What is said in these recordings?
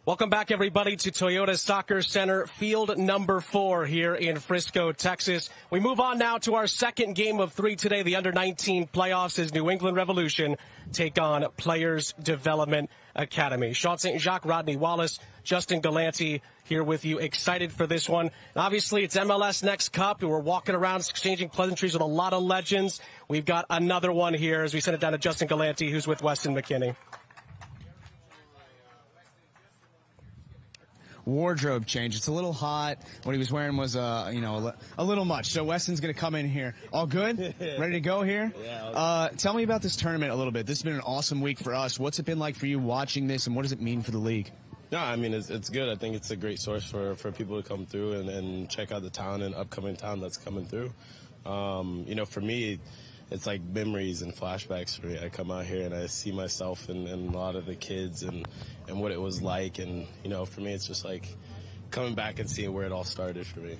Welcome back, everybody, to Toyota Soccer Center, field number 4 here in Frisco, Texas. We move on now to our second game of 3 today, the Under-19 playoffs, as New England Revolution take on Players Development Academy. Sean St. Jacques, Rodney Wallace, Justin Galanti here with you, excited for this one. And obviously, it's MLS NEXT Cup. We're walking around exchanging pleasantries with a lot of legends. We've got another one here as we send it down to Justin Galanti, who's with Weston McKinney. Wardrobe change. It's a little hot. What he was wearing was, a little much. So Weston's going to come in here. All good? Ready to go here? Yeah. Tell me about this tournament a little bit. This has been an awesome week for us. What's it been like for you watching this, and what does it mean for the league? No, I mean, it's good. I think it's a great source for people to come through and check out the talent and upcoming talent that's coming through. For me, it's like memories and flashbacks for me. I come out here and I see myself and a lot of the kids and what it was like. And, for me, it's just like coming back and seeing where it all started for me.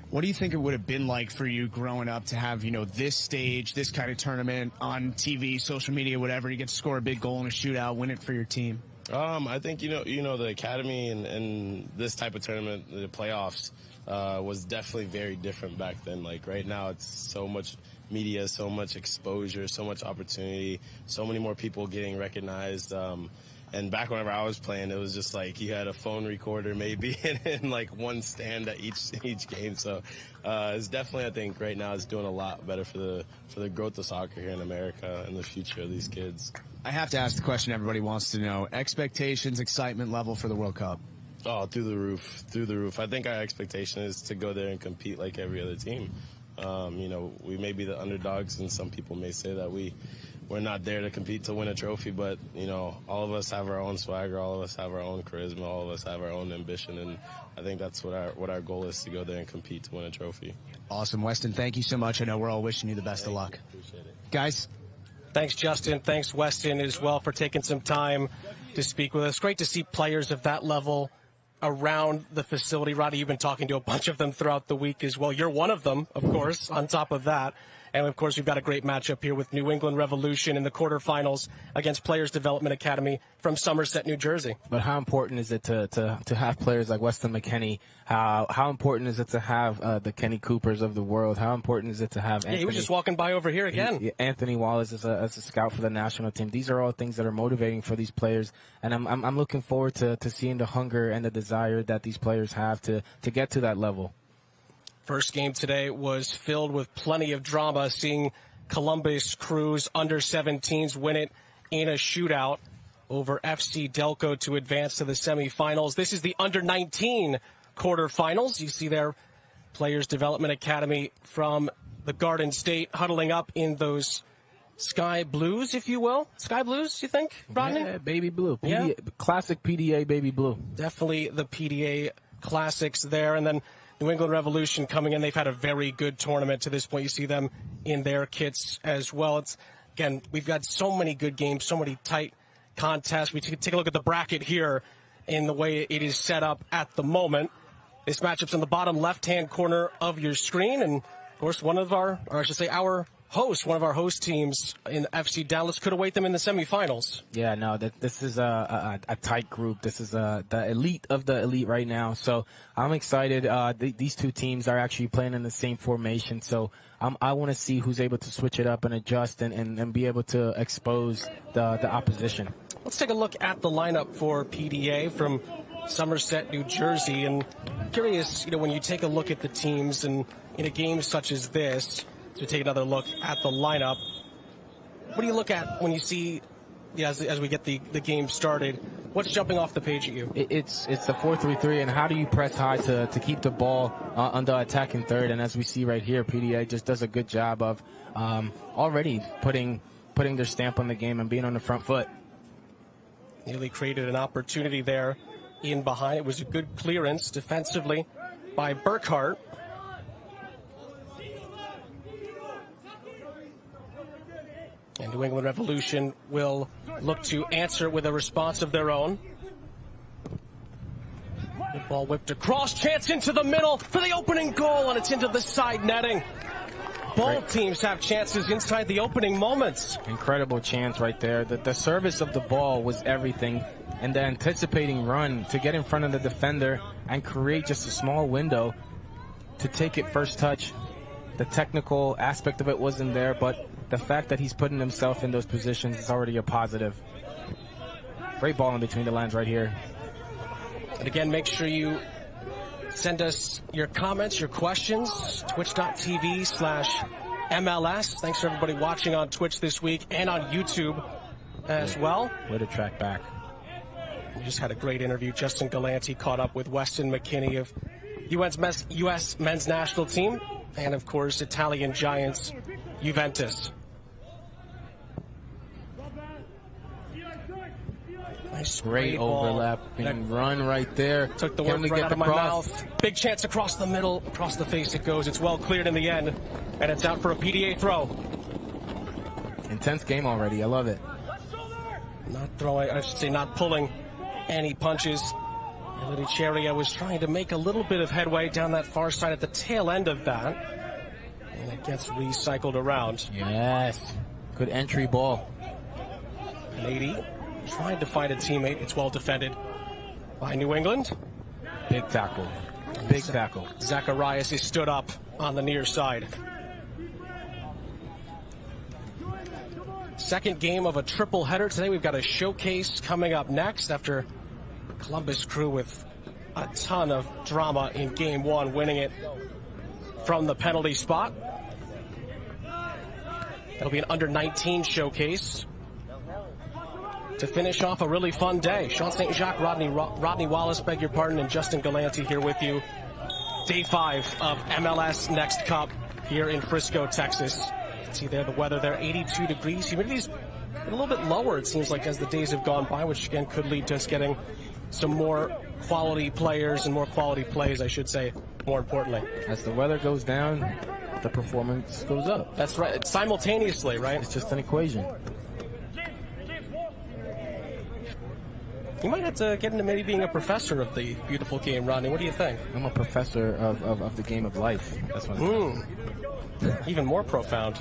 What do you think it would have been like for you growing up to have, this stage, this kind of tournament on TV, social media, whatever? You get to score a big goal in a shootout, win it for your team. I think, the academy and this type of tournament, the playoffs, was definitely very different back then. Like right now, it's so much media, so much exposure, so much opportunity, so many more people getting recognized. And back whenever I was playing, it was just like you had a phone recorder maybe and like one stand at each game. So it's definitely, I think, right now it's doing a lot better for the growth of soccer here in America and the future of these kids. I have to ask the question everybody wants to know. Expectations, excitement level for the World Cup? Oh, through the roof. I think our expectation is to go there and compete like every other team. We may be the underdogs, and some people may say that we're not there to compete to win a trophy, but, all of us have our own swagger, all of us have our own charisma, all of us have our own ambition, and I think that's what our goal is, to go there and compete to win a trophy. Awesome. Weston, thank you so much. I know we're all wishing you the best of luck. Appreciate it. Guys? Thanks, Justin. Thanks, Weston, as well, for taking some time to speak with us. Great to see players of that level around the facility. Roddy, you've been talking to a bunch of them throughout the week as well. You're one of them, of course, on top of that. And, of course, we've got a great matchup here with New England Revolution in the quarterfinals against Players Development Academy from Somerset, New Jersey. But how important is it to have players like Weston McKinney? How important is it to have the Kenny Coopers of the world? How important is it to have Anthony? He was just walking by over here again. Anthony Wallace as a scout for the national team. These are all things that are motivating for these players. And I'm looking forward to seeing the hunger and the desire that these players have to get to that level. First game today was filled with plenty of drama, seeing Columbus Crew's under-17s win it in a shootout over FC Delco to advance to the semifinals. This is the under-19 quarterfinals. You see there Players Development Academy from the Garden State huddling up in those sky blues, if you will. Sky blues, you think, Rodney? Yeah, baby blue. Yeah. Classic PDA baby blue. Definitely the PDA classics there. And then New England Revolution coming in. They've had a very good tournament to this point. You see them in their kits as well. Again, we've got so many good games, so many tight contests. We take a look at the bracket here in the way it is set up at the moment. This matchup's in the bottom left-hand corner of your screen. And, of course, one of our host teams in FC Dallas could await them in the semifinals. Yeah, no, this is a tight group. This is the elite of the elite right now. So I'm excited. These two teams are actually playing in the same formation. So I want to see who's able to switch it up and adjust and be able to expose the opposition. Let's take a look at the lineup for PDA from Somerset, New Jersey. And I'm curious, when you take a look at the teams and in a game such as this, to take another look at the lineup, what do you look at when you see, as we get the game started, what's jumping off the page at you? It's the 4-3-3, and how do you press high to keep the ball on the attacking third? And as we see right here, PDA just does a good job of already putting their stamp on the game and being on the front foot. Nearly created an opportunity there in behind. It was a good clearance defensively by Burkhart. And New England Revolution will look to answer with a response of their own. Good ball whipped across, chance into the middle for the opening goal, and it's into the side netting. Both teams have chances inside the opening moments. Incredible chance right there. The service of the ball was everything. And the anticipating run to get in front of the defender and create just a small window to take it first touch. The technical aspect of it wasn't there, but the fact that he's putting himself in those positions is already a positive. Great ball in between the lines right here. And again, make sure you send us your comments, your questions, twitch.tv/MLS. Thanks for everybody watching on Twitch this week and on YouTube as well. Way to track back. We just had a great interview. Justin Galanti caught up with Weston McKinney of U.S. men's national team and, of course, Italian Giants Juventus. Nice great overlap and run right there. Took the words right out of my mouth. Big chance across the middle, across the face it goes. It's well cleared in the end, and it's out for a PDA throw. Intense game already. I love it. Not throwing, I should say not pulling any punches. Lydicheria was trying to make a little bit of headway down that far side at the tail end of that. And it gets recycled around. Yes. Good entry ball. Lady trying to find a teammate. It's well defended by New England. Big tackle. Big tackle. Zacharias is stood up on the near side. Second game of a triple header today. We've got a showcase coming up next after Columbus Crew with a ton of drama in game one, winning it from the penalty spot. That'll be an under-19 showcase to finish off a really fun day. Sean St. Jacques, Rodney Wallace, beg your pardon, and Justin Galanti here with you. Day 5 of MLS Next Cup here in Frisco, Texas. You can see there the weather there, 82 degrees. Humidity's a little bit lower, it seems like, as the days have gone by, which again could lead to us getting some more quality players and more quality plays, I should say, more importantly. As the weather goes down, the performance goes up. That's right. It's simultaneously, right? It's just an equation. You might have to get into maybe being a professor of the beautiful game, Rodney. What do you think? I'm a professor of the game of life. That's what I'm even more profound.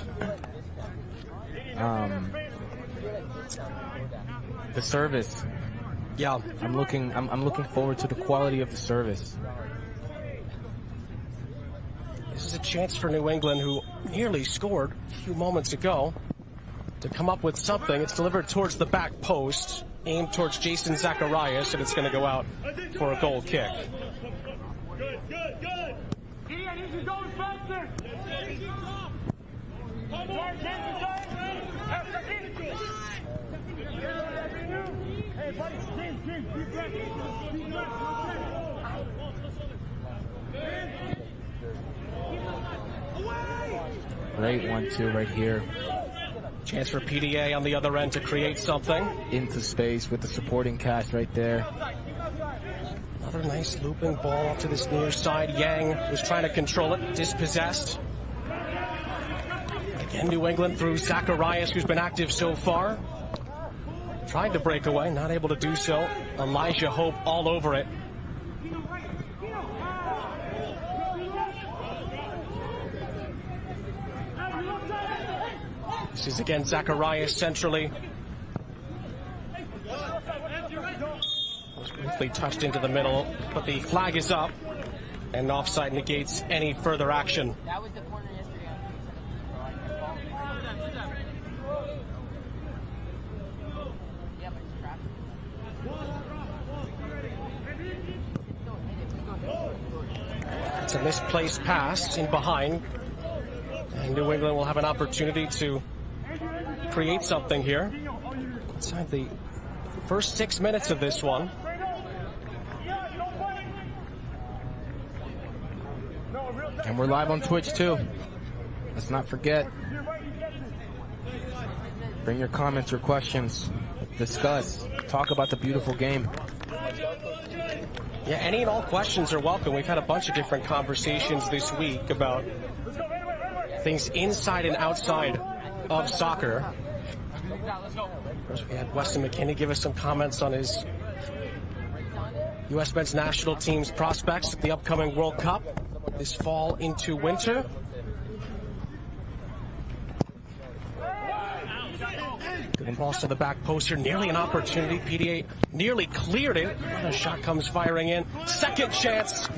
The service. Yeah. I'm looking forward to the quality of the service. This is a chance for New England, who nearly scored a few moments ago, to come up with something. It's delivered towards the back post, aimed towards Jason Zacharias, and it's going to go out for a goal kick. Good. I need you going faster. Great 1-2 right here. Chance for PDA on the other end to create something. Into space with the supporting cast right there. Another nice looping ball off to this near side. Yang was trying to control it, dispossessed. Again, New England through Zacharias, who's been active so far. Tried to break away, not able to do so. Elijah Hope all over it. This is again Zacharias centrally. Was briefly touched into the middle, but the flag is up, and offside negates any further action. That was the corner yesterday. Yeah, but it's trapped. It's a misplaced pass in behind, and New England will have an opportunity to create something here inside the first 6 minutes of this one. And we're live on Twitch too. Let's not forget. Bring your comments or questions. Discuss. Talk about the beautiful game. Yeah, any and all questions are welcome. We've had a bunch of different conversations this week about things inside and outside of soccer. First, we had Weston McKinney give us some comments on his U.S. men's national team's prospects at the upcoming World Cup this fall into winter. And cross to the back post here, nearly an opportunity. PDA nearly cleared it. A shot comes firing in. Second chance.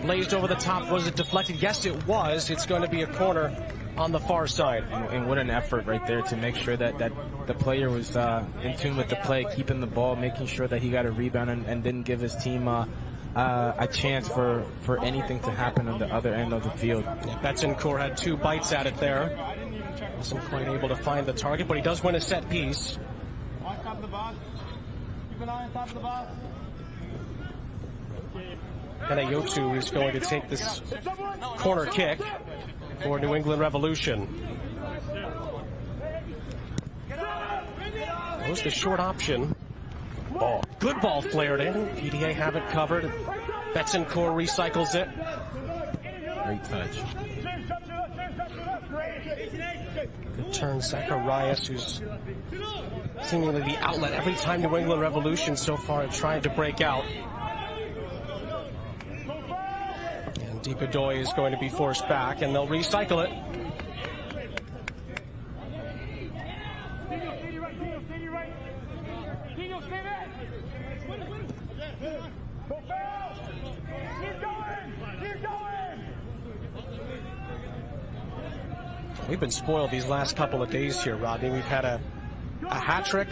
Blazed over the top. Was it deflected? Yes, it was. It's going to be a corner on the far side. And what an effort right there to make sure that the player was in tune with the play, keeping the ball, making sure that he got a rebound and didn't give his team a chance for anything to happen on the other end of the field. Betzencourt had 2 bites at it there. Wasn't quite able to find the target, but he does win a set piece. On top of the box. Keep an eye on top of the box. Kanayotu is going to take this corner kick for New England Revolution. Goes the short option. Ball. Good ball flared in. PDA have it covered. Betzencourt recycles it. Great touch. Good turn, Zacharias, who's seemingly the outlet every time New England Revolution so far trying to break out. And Deepadoy is going to be forced back, and they'll recycle it. We've been spoiled these last couple of days here, Rodney. We've had a hat trick,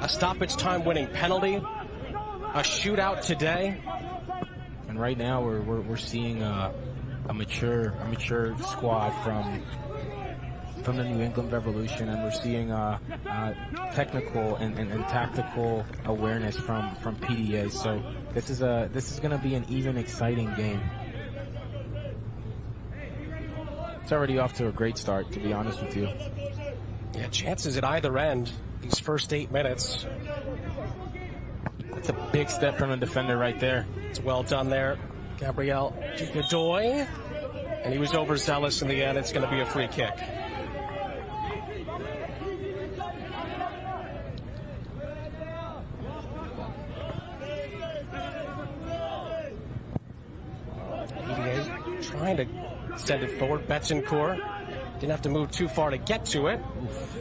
a stoppage time winning penalty, a shootout today. And right now we're seeing a mature squad from the New England Revolution, and we're seeing technical and tactical awareness from PDA. So this is going to be an even exciting game. It's already off to a great start, to be honest with you. Yeah, chances at either end these first 8 minutes. It's a big step from the defender right there. It's well done there. Gabriel Deepadoy. And he was overzealous in the end. It's going to be a free kick. PDA trying to send it forward. Betzencourt didn't have to move too far to get to it. Oof.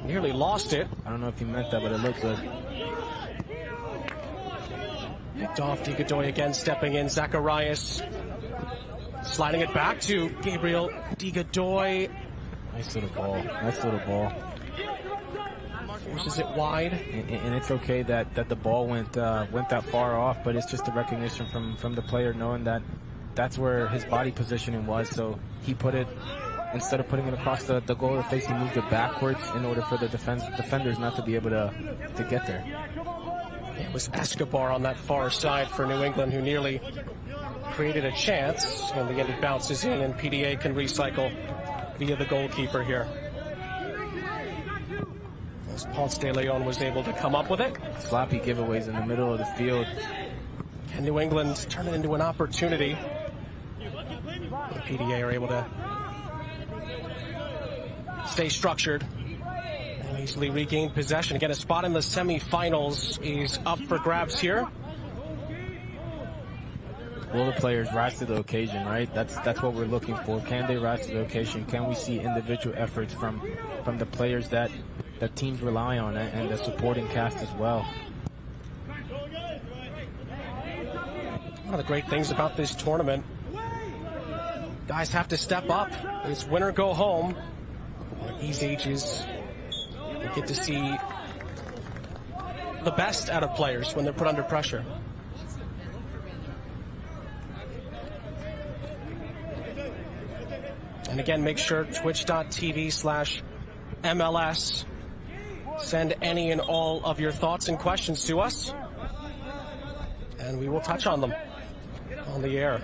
Nearly lost it. I don't know if he meant that, but it looked good. Picked off. Deepadoy again stepping in. Zacharias sliding it back to Gabriel Deepadoy. Nice little ball. Nice little ball. Forces it wide. And it's okay that the ball went that far off, but it's just a recognition from the player knowing that that's where his body positioning was. So he put it, instead of putting it across the goalie face, he moved it backwards in order for the defenders not to be able to get there. It was Escobar on that far side for New England, who nearly created a chance. In the end, it bounces in, and PDA can recycle via the goalkeeper here. As Ponce de Leon was able to come up with it. Sloppy giveaways in the middle of the field. And New England turn it into an opportunity. The PDA are able to stay structured and easily regain possession. Again, a spot in the semifinals is up for grabs here. Will the players rise to the occasion, right? That's what we're looking for. Can they rise to the occasion? Can we see individual efforts from the players that teams rely on, and the supporting cast as well? One of the great things about this tournament, guys have to step up. It's win or go home. At these ages, you get to see the best out of players when they're put under pressure. And again, make sure twitch.tv/MLS. Send any and all of your thoughts and questions to us, and we will touch on them on the air.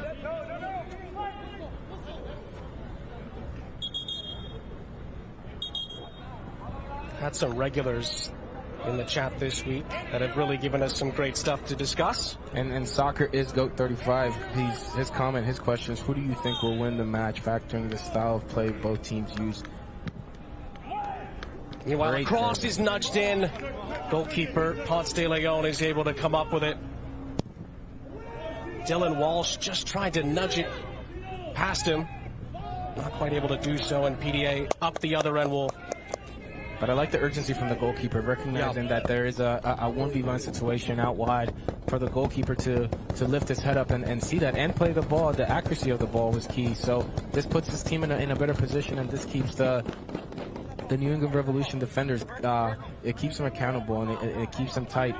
Had some regulars in the chat this week that have really given us some great stuff to discuss. And soccer is GOAT 35. His comment, his questions: who do you think will win the match, factoring the style of play both teams use? Meanwhile, the cross is nudged in. Goalkeeper Ponce de Leon is able to come up with it. Dylan Walsh just tried to nudge it past him. Not quite able to do so, and PDA up the other end will But I like the urgency from the goalkeeper, recognizing that there is a 1v1 situation out wide for the goalkeeper to lift his head up and see that and play the ball. The accuracy of the ball was key. So this puts his team in a better position, and this keeps the New England Revolution defenders, it keeps them accountable, and it keeps them tight.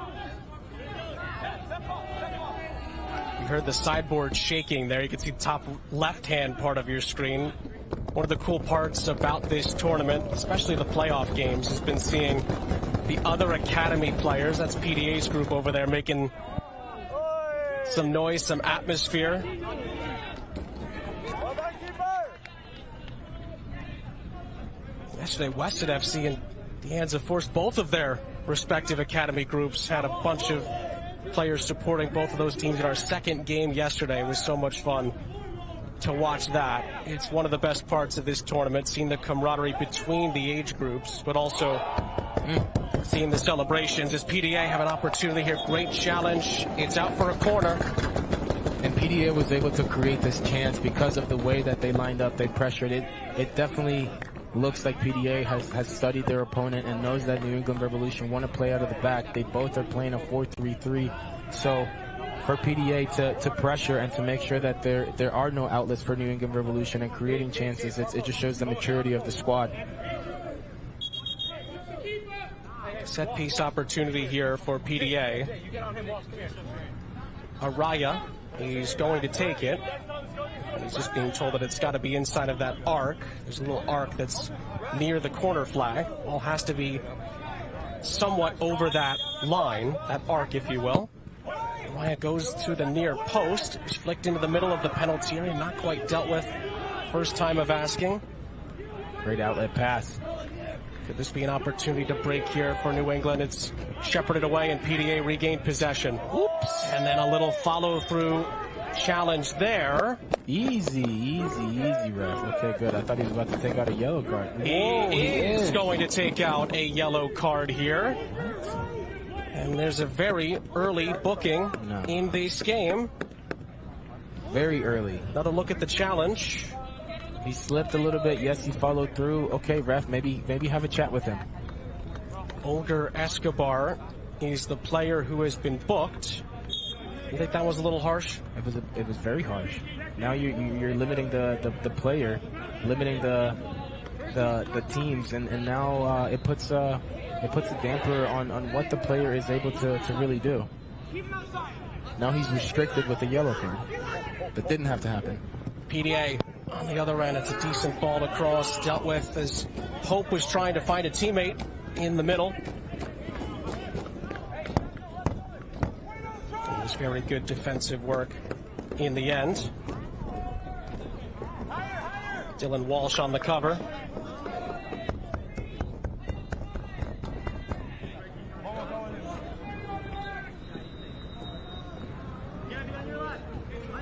You heard the sideboard shaking there. You can see the top left-hand part of your screen. One of the cool parts about this tournament, especially the playoff games, has been seeing the other academy players, that's PDA's group over there, making some noise, some atmosphere. Yesterday, Weston FC and the hands of force, both of their respective academy groups had a bunch of players supporting both of those teams in our second game yesterday. It was so much fun to watch that. It's one of the best parts of this tournament, seeing the camaraderie between the age groups, but also seeing the celebrations as PDA have an opportunity here. Great challenge. It's out for a corner. And PDA was able to create this chance because of the way that they lined up. They pressured it. It definitely looks like PDA has studied their opponent and knows that New England Revolution want to play out of the back. They both are playing a 4-3-3. So for PDA to pressure and to make sure that there are no outlets for New England Revolution and creating chances, it just shows the maturity of the squad. Set piece opportunity here for PDA. Araya, he's going to take it. He's just being told that it's got to be inside of that arc. There's a little arc that's near the corner flag. All has to be somewhat over that line, that arc, if you will. Araya goes to the near post. It's flicked into the middle of the penalty area, not quite dealt with. First time of asking. Great outlet pass. Could this be an opportunity to break here for New England? It's shepherded away and PDA regained possession. Oops. And then a little follow-through challenge there. Easy, ref. Okay, good. I thought he was about to take out a yellow card. He is going to take out a yellow card here. And there's a very early booking in this game. Very early. Another look at the challenge. He slipped a little bit. Yes, he followed through. Okay, ref, maybe have a chat with him. Older Escobar is the player who has been booked. You think that was a little harsh? It was very harsh. Now you're limiting the player, limiting the teams, and now it puts a damper on what the player is able to really do. Now he's restricted with the yellow card. That didn't have to happen. PDA on the other end. It's a decent ball to cross, dealt with as Hope was trying to find a teammate in the middle. It was very good defensive work in the end. Dylan Walsh on the cover.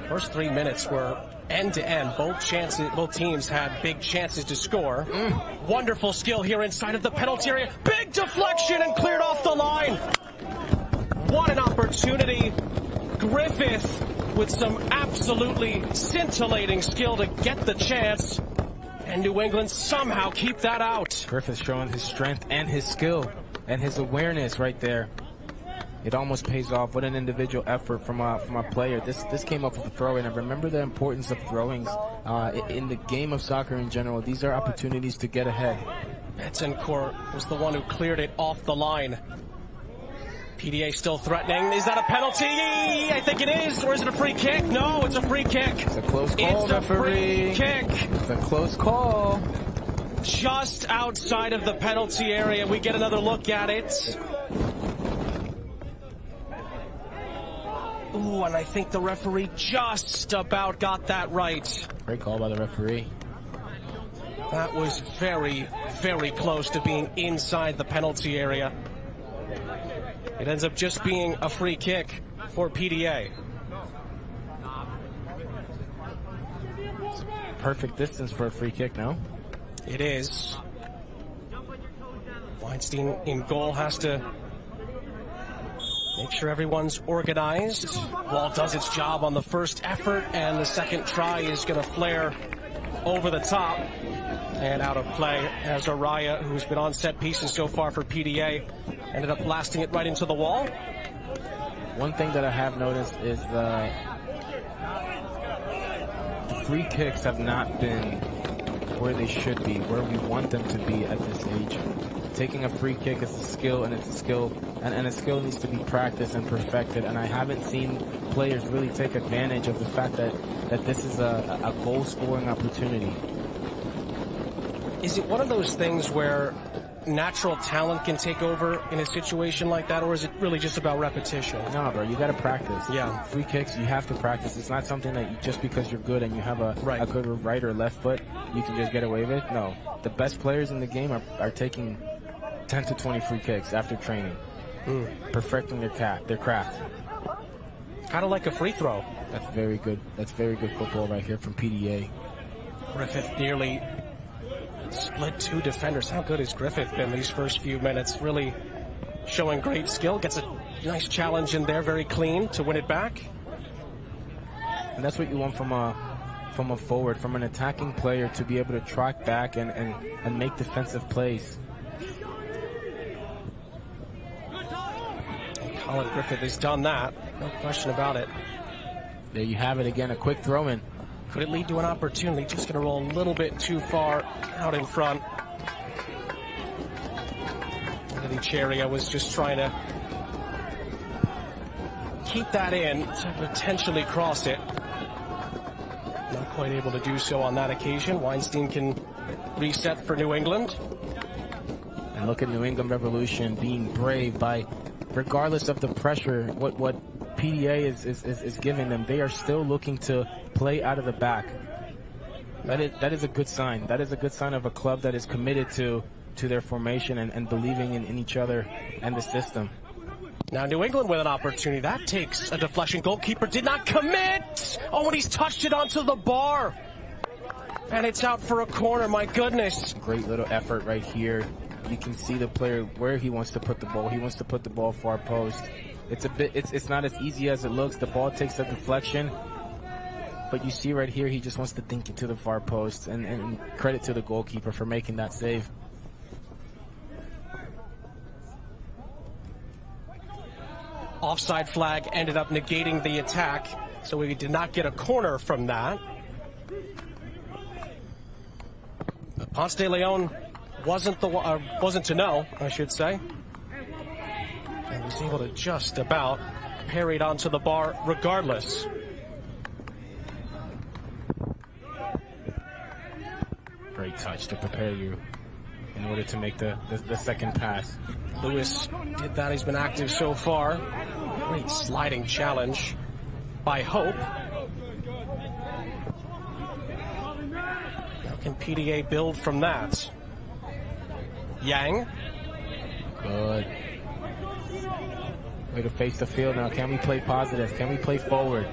First 3 minutes were end-to-end. Both teams had big chances to score. Wonderful skill here inside of the penalty area. Big deflection and cleared off the line. What an opportunity. Griffith with some absolutely scintillating skill to get the chance. And New England somehow keep that out. Griffith showing his strength and his skill and his awareness right there. It almost pays off. What an individual effort from a player. This came up with a throw-in. And remember the importance of throwings in the game of soccer in general. These are opportunities to get ahead. Betancourt was the one who cleared it off the line. PDA still threatening. Is that a penalty? I think it is. Or is it a free kick? No, it's a free kick. It's a close call, It's a free kick. It's a close call. Just outside of the penalty area. We get another look at it. Ooh, and I think the referee just about got that right. Great call by the referee. That was very, very close to being inside the penalty area. It ends up just being a free kick for PDA. Perfect distance for a free kick now. It is. Weinstein in goal has to make sure everyone's organized. Wall does its job on the first effort, and the second try is going to flare over the top. And out of play as Araya, who's been on set pieces so far for PDA, ended up blasting it right into the wall. One thing that I have noticed is the free kicks have not been where they should be, where we want them to be at this age. Taking a free kick is a skill, and it's a skill, and a skill needs to be practiced and perfected. And I haven't seen players really take advantage of the fact that this is a goal-scoring opportunity. Is it one of those things where natural talent can take over in a situation like that, or is it really just about repetition? No, bro, you got to practice. Yeah. Free kicks, you have to practice. It's not something that just because you're good and you have a good right or left foot, you can just get away with it. No, the best players in the game are taking 10 to 20 free kicks after training, perfecting their craft. Kind of like a free throw. That's very good. That's very good football right here from PDA. Griffith nearly split two defenders. How good has Griffith been these first few minutes? Really showing great skill. Gets a nice challenge in there, very clean to win it back. And that's what you want from a forward, from an attacking player, to be able to track back and make defensive plays. Colin Griffith has done that. No question about it. There you have it again, a quick throw in. Could it lead to an opportunity? Just going to roll a little bit too far out in front. Cheria was just trying to keep that in to potentially cross it. Not quite able to do so on that occasion. Weinstein can reset for New England. And look at New England Revolution being brave by, regardless of the pressure, what PDA is giving them, they are still looking to play out of the back. That is a good sign. That is a good sign of a club that is committed to their formation and believing in each other and the system. Now New England with an opportunity. That takes a deflection. Goalkeeper did not commit. Oh, and he's touched it onto the bar. And it's out for a corner, my goodness. Great little effort right here. You can see the player where he wants to put the ball. He wants to put the ball far post. It's not as easy as it looks. The ball takes a deflection. But you see right here, he just wants to dink it to the far post. And credit to the goalkeeper for making that save. Offside flag ended up negating the attack, so we did not get a corner from that. Ponce de Leon wasn't to know, I should say, and was able to just about parry it onto the bar regardless. Great touch to prepare you in order to make the second pass. Lewis did that. He's been active so far. Great sliding challenge by Hope. Now can PDA build from that? Yang. Good. Way to face the field now. Can we play positive? Can we play forward?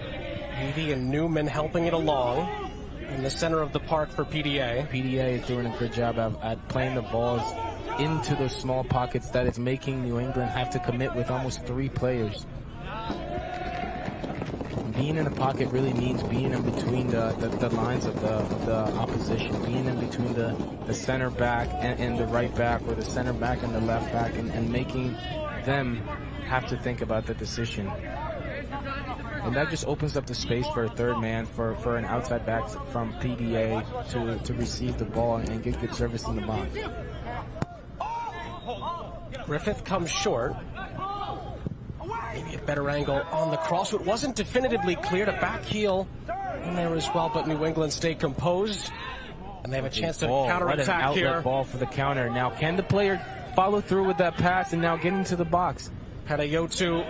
Levy and Newman helping it along in the center of the park for PDA. PDA is doing a good job at playing the balls into those small pockets that is making New England have to commit with almost 3 players. Being in the pocket really means being in between the lines of the opposition, being in between the center back and the right back, or the center back and the left back, and making them have to think about the decision. And that just opens up the space for a third man, for an outside back from PDA to receive the ball and get good service in the box. Griffith comes short. Maybe a better angle on the cross. It wasn't definitively cleared. A back heel in there as well, but New England stayed composed. And they have a chance to counterattack here. Outlet ball for the counter. Now, can the player follow through with that pass and now get into the box? Panayotu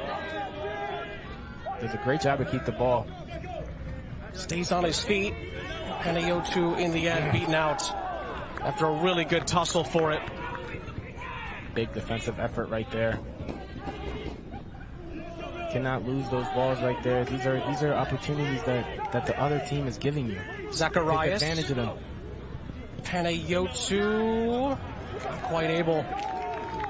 does a great job to keep the ball. Stays on his feet. Panayotu in the end beaten out after a really good tussle for it. Big defensive effort right there. Cannot lose those balls right there. These are opportunities that the other team is giving you. Zacharias. Take advantage of them. Panayotu not quite able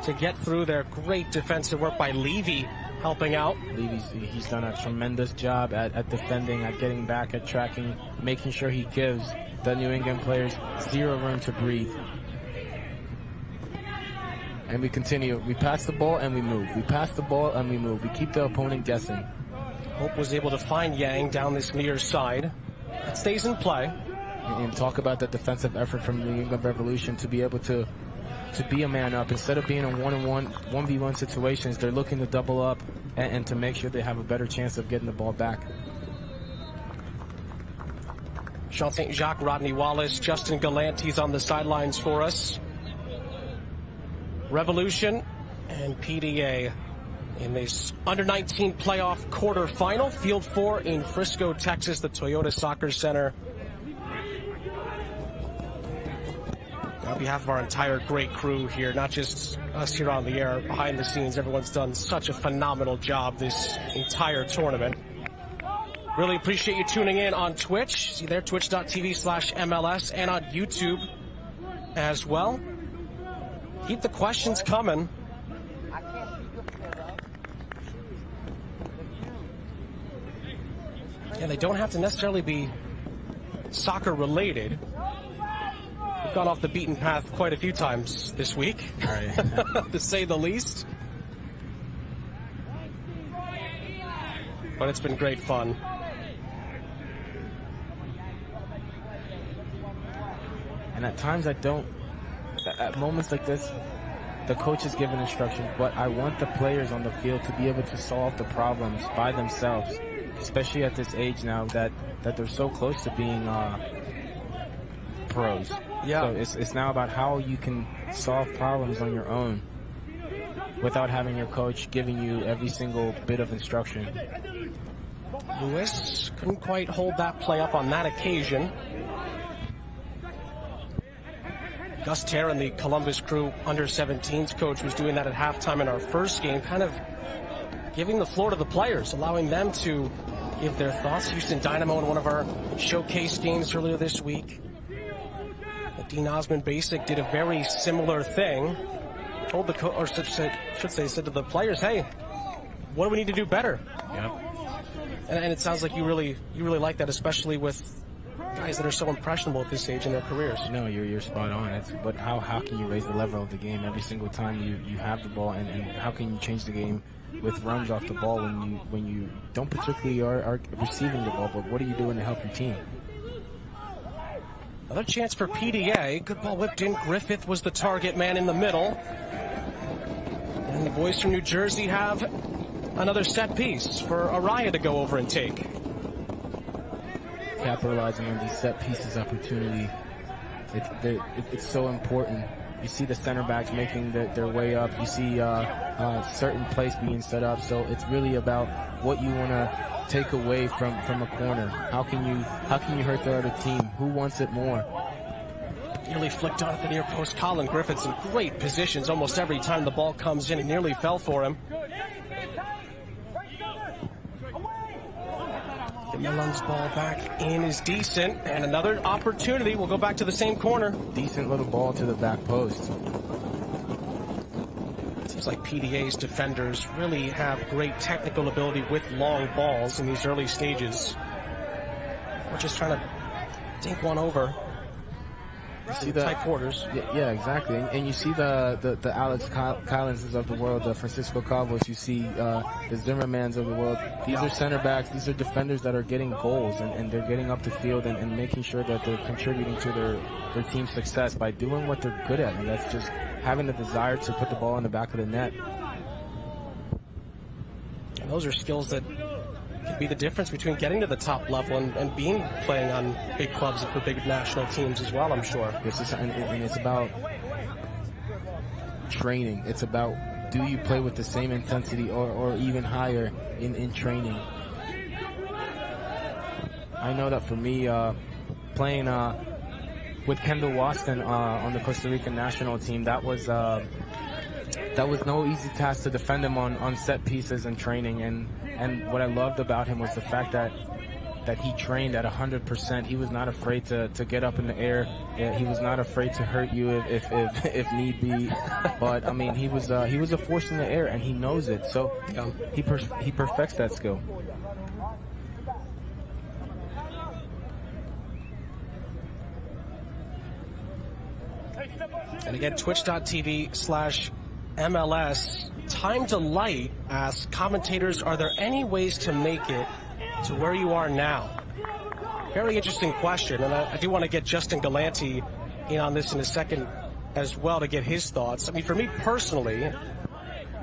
to get through there. Great defensive work by Levy helping out. He's done a tremendous job at defending, at getting back, at tracking, making sure he gives the New England players zero room to breathe. And we continue. We pass the ball and we move. We pass the ball and we move. We keep the opponent guessing. Hope was able to find Yang down this near side. It stays in play. And talk about that defensive effort from the New England Revolution to be able to be a man up. Instead of being in 1v1 situations, they're looking to double up and to make sure they have a better chance of getting the ball back. Sean St. Jacques, Rodney Wallace, Justin Galantes on the sidelines for us. Revolution and PDA in this under-19 playoff quarterfinal. Field 4 in Frisco, Texas, the Toyota Soccer Center. On behalf of our entire great crew here, not just us here on the air, behind the scenes, everyone's done such a phenomenal job this entire tournament. Really appreciate you tuning in on Twitch. See there, twitch.tv/MLS, and on YouTube as well. Keep the questions coming. And they don't have to necessarily be soccer related. We've gone off the beaten path quite a few times this week, to say the least. But it's been great fun. And at times at moments like this, the coach is giving instructions, but I want the players on the field to be able to solve the problems by themselves, especially at this age now that they're so close to being pros. Yeah. So it's now about how you can solve problems on your own without having your coach giving you every single bit of instruction. Lewis couldn't quite hold that play up on that occasion. Gus Terran, the Columbus Crew under-17s coach, was doing that at halftime in our first game, kind of giving the floor to the players, allowing them to give their thoughts. Houston Dynamo in one of our showcase games earlier this week. Dean Osmond Basic did a very similar thing. Told the coach, or said to the players, "Hey, what do we need to do better?" Yep. And it sounds like you really like that, especially with guys that are so impressionable at this age in their careers. No, you're spot on. But how can you raise the level of the game every single time you have the ball, and how can you change the game with runs off the ball when you don't particularly are receiving the ball, but what are you doing to help your team? Another chance for PDA. Good ball whipped in. Griffith was the target man in the middle. And the boys from New Jersey have another set piece for Araya to go over and take. Capitalizing on these set pieces opportunity, it's so important. You see the center backs making their way up. You see certain plays being set up. So it's really about what you want to take away from a corner. How can you hurt the other team? Who wants it more? Nearly flicked on at the near post. Colin Griffiths in great positions almost every time the ball comes in. It nearly fell for him. Milon's ball back in is decent, and another opportunity. We'll go back to the same corner. Decent little ball to the back post. Seems like PDA's defenders really have great technical ability with long balls in these early stages. We're just trying to dink one over. You see the tight quarters. Yeah, exactly. And you see the Alex Collinses of the world, the Francisco Calvos. You see the Zimmermans of the world. These are center backs. These are defenders that are getting goals, and they're getting up the field and making sure that they're contributing to their team's success by doing what they're good at, and that's just having the desire to put the ball in the back of the net. And those are skills that could be the difference between getting to the top level and playing on big clubs for big national teams as well, I'm sure. And it's about training. It's about, do you play with the same intensity or even higher in training? I know that for me, playing with Kendall Waston on the Costa Rican national team, that was no easy task to defend him on set pieces and training. And what I loved about him was the fact that he trained at 100%. He was not afraid to get up in the air. He was not afraid to hurt you if need be. But I mean, he was a force in the air, and he knows it. So he perfects that skill. And again, twitch.tv/MLS. Time to Light asks, commentators, are there any ways to make it to where you are now? Very interesting question, and I do want to get Justin Galante in on this in a second as well to get his thoughts. I mean, for me personally,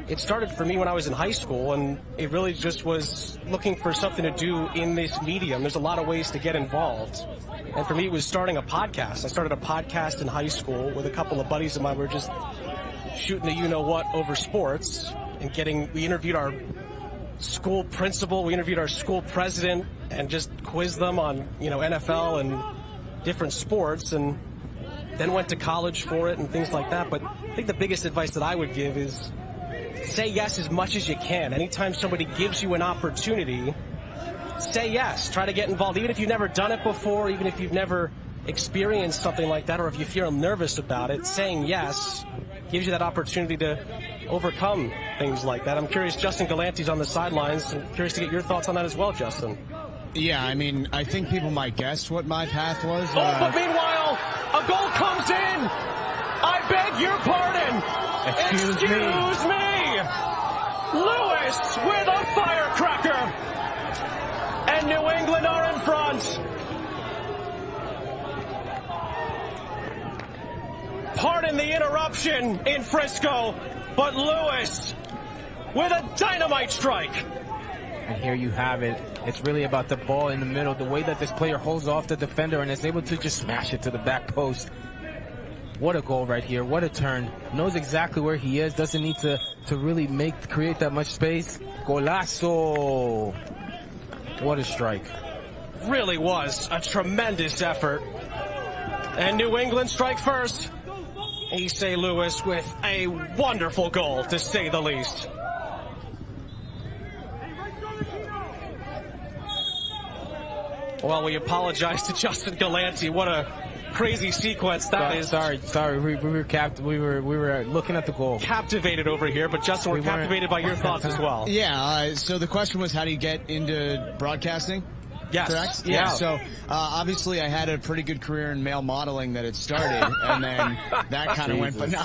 it started for me when I was in high school, and it really just was looking for something to do in this medium. There's a lot of ways to get involved. And for me, it was starting a podcast. I started a podcast in high school with a couple of buddies of mine. We were just shooting the you-know-what over sports and we interviewed our school principal, we interviewed our school president, and just quizzed them on, NFL and different sports, and then went to college for it and things like that. But I think the biggest advice that I would give is say yes as much as you can. Anytime somebody gives you an opportunity, say yes. Try to get involved, even if you've never done it before, even if you've never experienced something like that, or if you feel nervous about it. Saying yes gives you that opportunity to overcome things like that. I'm curious, Justin Galante's on the sidelines. I'm curious to get your thoughts on that as well, Justin. Yeah, I mean, I think people might guess what my path was. But meanwhile, a goal comes in. I beg your pardon. Excuse me. Lewis with a firecracker. And New England are in front. Pardon the interruption in Frisco, but Lewis with a dynamite strike. And here you have it. It's really about the ball in the middle, the way that this player holds off the defender and is able to just smash it to the back post. What a goal right here. What a turn. Knows exactly where he is. Doesn't need to really create that much space. Golazo. What a strike. Really was a tremendous effort. And New England strike first. Issei Lewis with a wonderful goal, to say the least. Well, we apologize to Justin Galante. What a crazy sequence that is. Sorry. We were looking at the goal. Captivated over here, but Justin, we're captivated by your thoughts as well. Yeah. So the question was, how do you get into broadcasting? Yes. Correct? Yeah. So obviously I had a pretty good career in male modeling that had started, and then that kind of went. But no.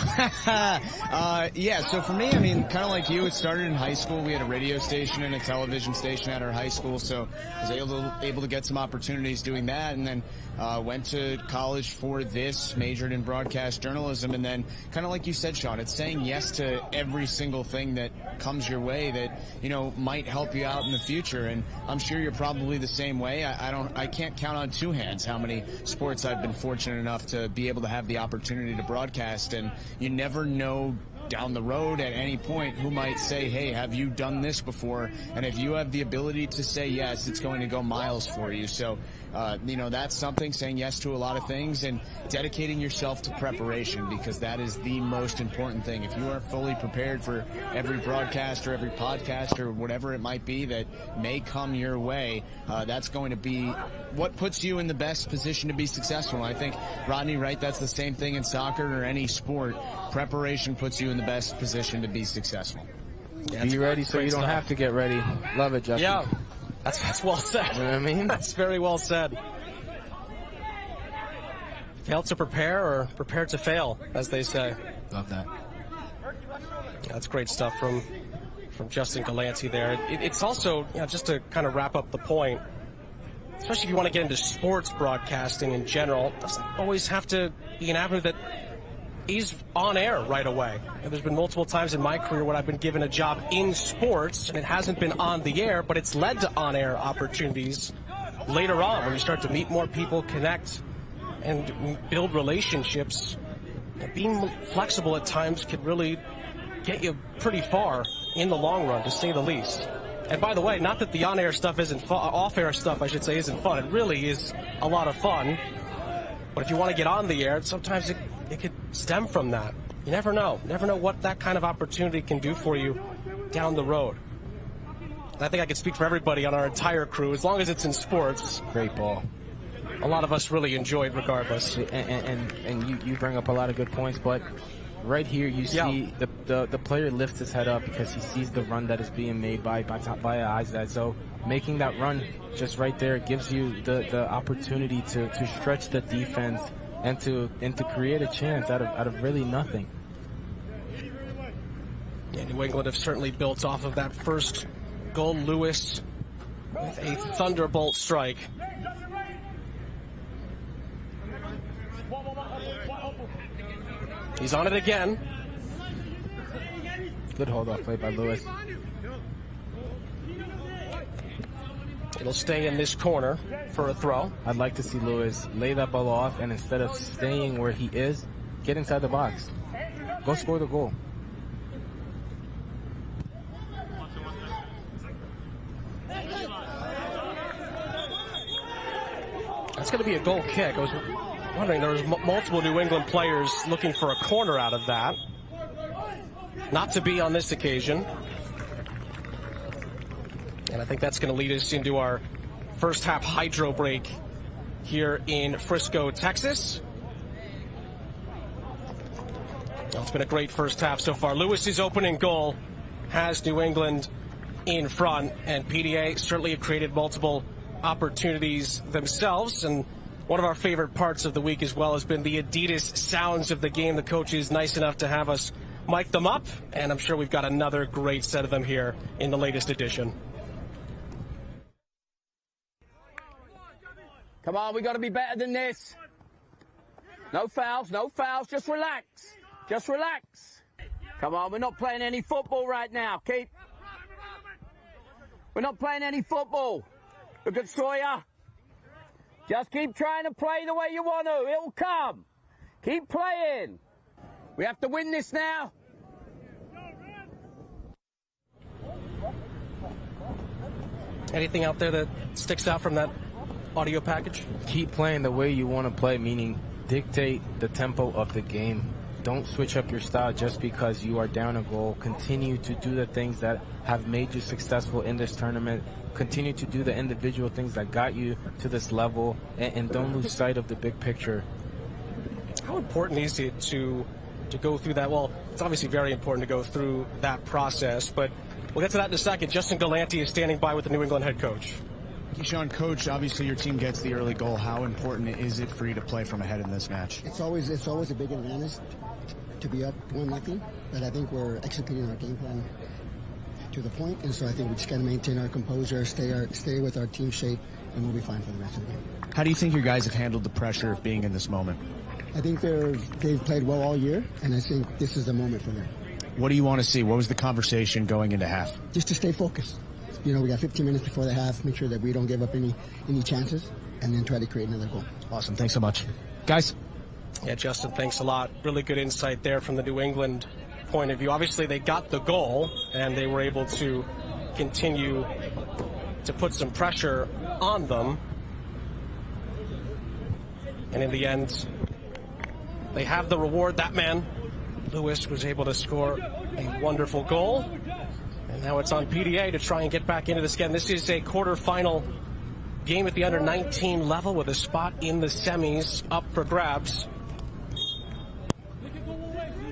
Yeah. So for me, I mean, kind of like you, it started in high school. We had a radio station and a television station at our high school, so I was able to get some opportunities doing that, and then went to college for this, majored in broadcast journalism, and then kind of like you said, Sean, it's saying yes to every single thing that comes your way that might help you out in the future. And I'm sure you're probably the same way. I can't count on two hands how many sports I've been fortunate enough to be able to have the opportunity to broadcast, and you never know down the road at any point who might say, hey, have you done this before? And if you have the ability to say yes, it's going to go miles for you. So that's something, saying yes to a lot of things and dedicating yourself to preparation, because that is the most important thing. If you aren't fully prepared for every broadcast or every podcast or whatever it might be that may come your way, that's going to be what puts you in the best position to be successful. And I think, Rodney, right, that's the same thing in soccer or any sport. Preparation puts you in the best position to be successful. Yeah, be ready so you don't have to get ready. Love it, Justin. Yeah. That's well said. You know what I mean? That's very well said. Fail to prepare or prepare to fail, as they say. Love that. Yeah, that's great stuff from Justin Galante there. It's also, just to kind of wrap up the point, especially if you want to get into sports broadcasting in general, it doesn't always have to be an avenue that is on air right away. And there's been multiple times in my career when I've been given a job in sports and it hasn't been on the air, but it's led to on-air opportunities later on when you start to meet more people, connect, and build relationships. Being flexible at times could really get you pretty far in the long run, to say the least. And by the way, not that the on-air stuff isn't fun, off-air stuff, I should say, isn't fun. It really is a lot of fun. But if you want to get on the air, sometimes it could stem from that. You never know. Never know what that kind of opportunity can do for you down the road. And I think I could speak for everybody on our entire crew. As long as it's in sports, great ball. A lot of us really enjoy it regardless. And you bring up a lot of good points, but right here you see the player lifts his head up because he sees the run that is being made by Izad. So making that run just right there gives you the opportunity to stretch the defense and to create a chance out of really nothing. Yeah, New England have certainly built off of that first goal. Lewis with a thunderbolt strike. He's on it again. Good hold-off play by Lewis. It'll stay in this corner for a throw. I'd like to see Lewis lay that ball off, and instead of staying where he is, get inside the box. Go score the goal. That's going to be a goal kick. I was wondering, there was multiple New England players looking for a corner out of that. Not to be on this occasion. And I think that's going to lead us into our first half hydro break here in Frisco, Texas. Well, it's been a great first half so far. Lewis's opening goal has New England in front, and PDA certainly have created multiple opportunities themselves. And one of our favorite parts of the week as well has been the Adidas sounds of the game. The coach is nice enough to have us mic them up, and I'm sure we've got another great set of them here in the latest edition. Come on, we got to be better than this. No fouls, no fouls. Just relax. Just relax. Come on, we're not playing any football right now. We're not playing any football. Look at Sawyer. Just keep trying to play the way you want to. It'll come. Keep playing. We have to win this now. Anything out there that sticks out from that audio package? Keep playing the way you want to play, meaning dictate the tempo of the game. Don't switch up your style just because you are down a goal. Continue to do the things that have made you successful in this tournament. Continue to do the individual things that got you to this level, and don't lose sight of the big picture. How important is it to go through that? Well, it's obviously very important to go through that process, but we'll get to that in a second. Justin Galanti is standing by with the New England head coach. Keyshawn, coach, obviously your team gets the early goal. How important is it for you to play from ahead in this match? It's always a big advantage to be up 1-0, but I think we're executing our game plan to the point, and so I think we just got to maintain our composure, stay with our team shape, and we'll be fine for the rest of the game. How do you think your guys have handled the pressure of being in this moment? I think they've played well all year, and I think this is the moment for them. What do you want to see? What was the conversation going into half? Just to stay focused. You know, we got 15 minutes before the half, make sure that we don't give up any chances, and then try to create another goal. Awesome. Thanks so much. Guys? Yeah, Justin, thanks a lot. Really good insight there from the New England point of view. Obviously, they got the goal, and they were able to continue to put some pressure on them. And in the end, they have the reward. That man, Lewis, was able to score a wonderful goal. And now it's on PDA to try and get back into this again. This is a quarterfinal game at the under-19 level with a spot in the semis up for grabs.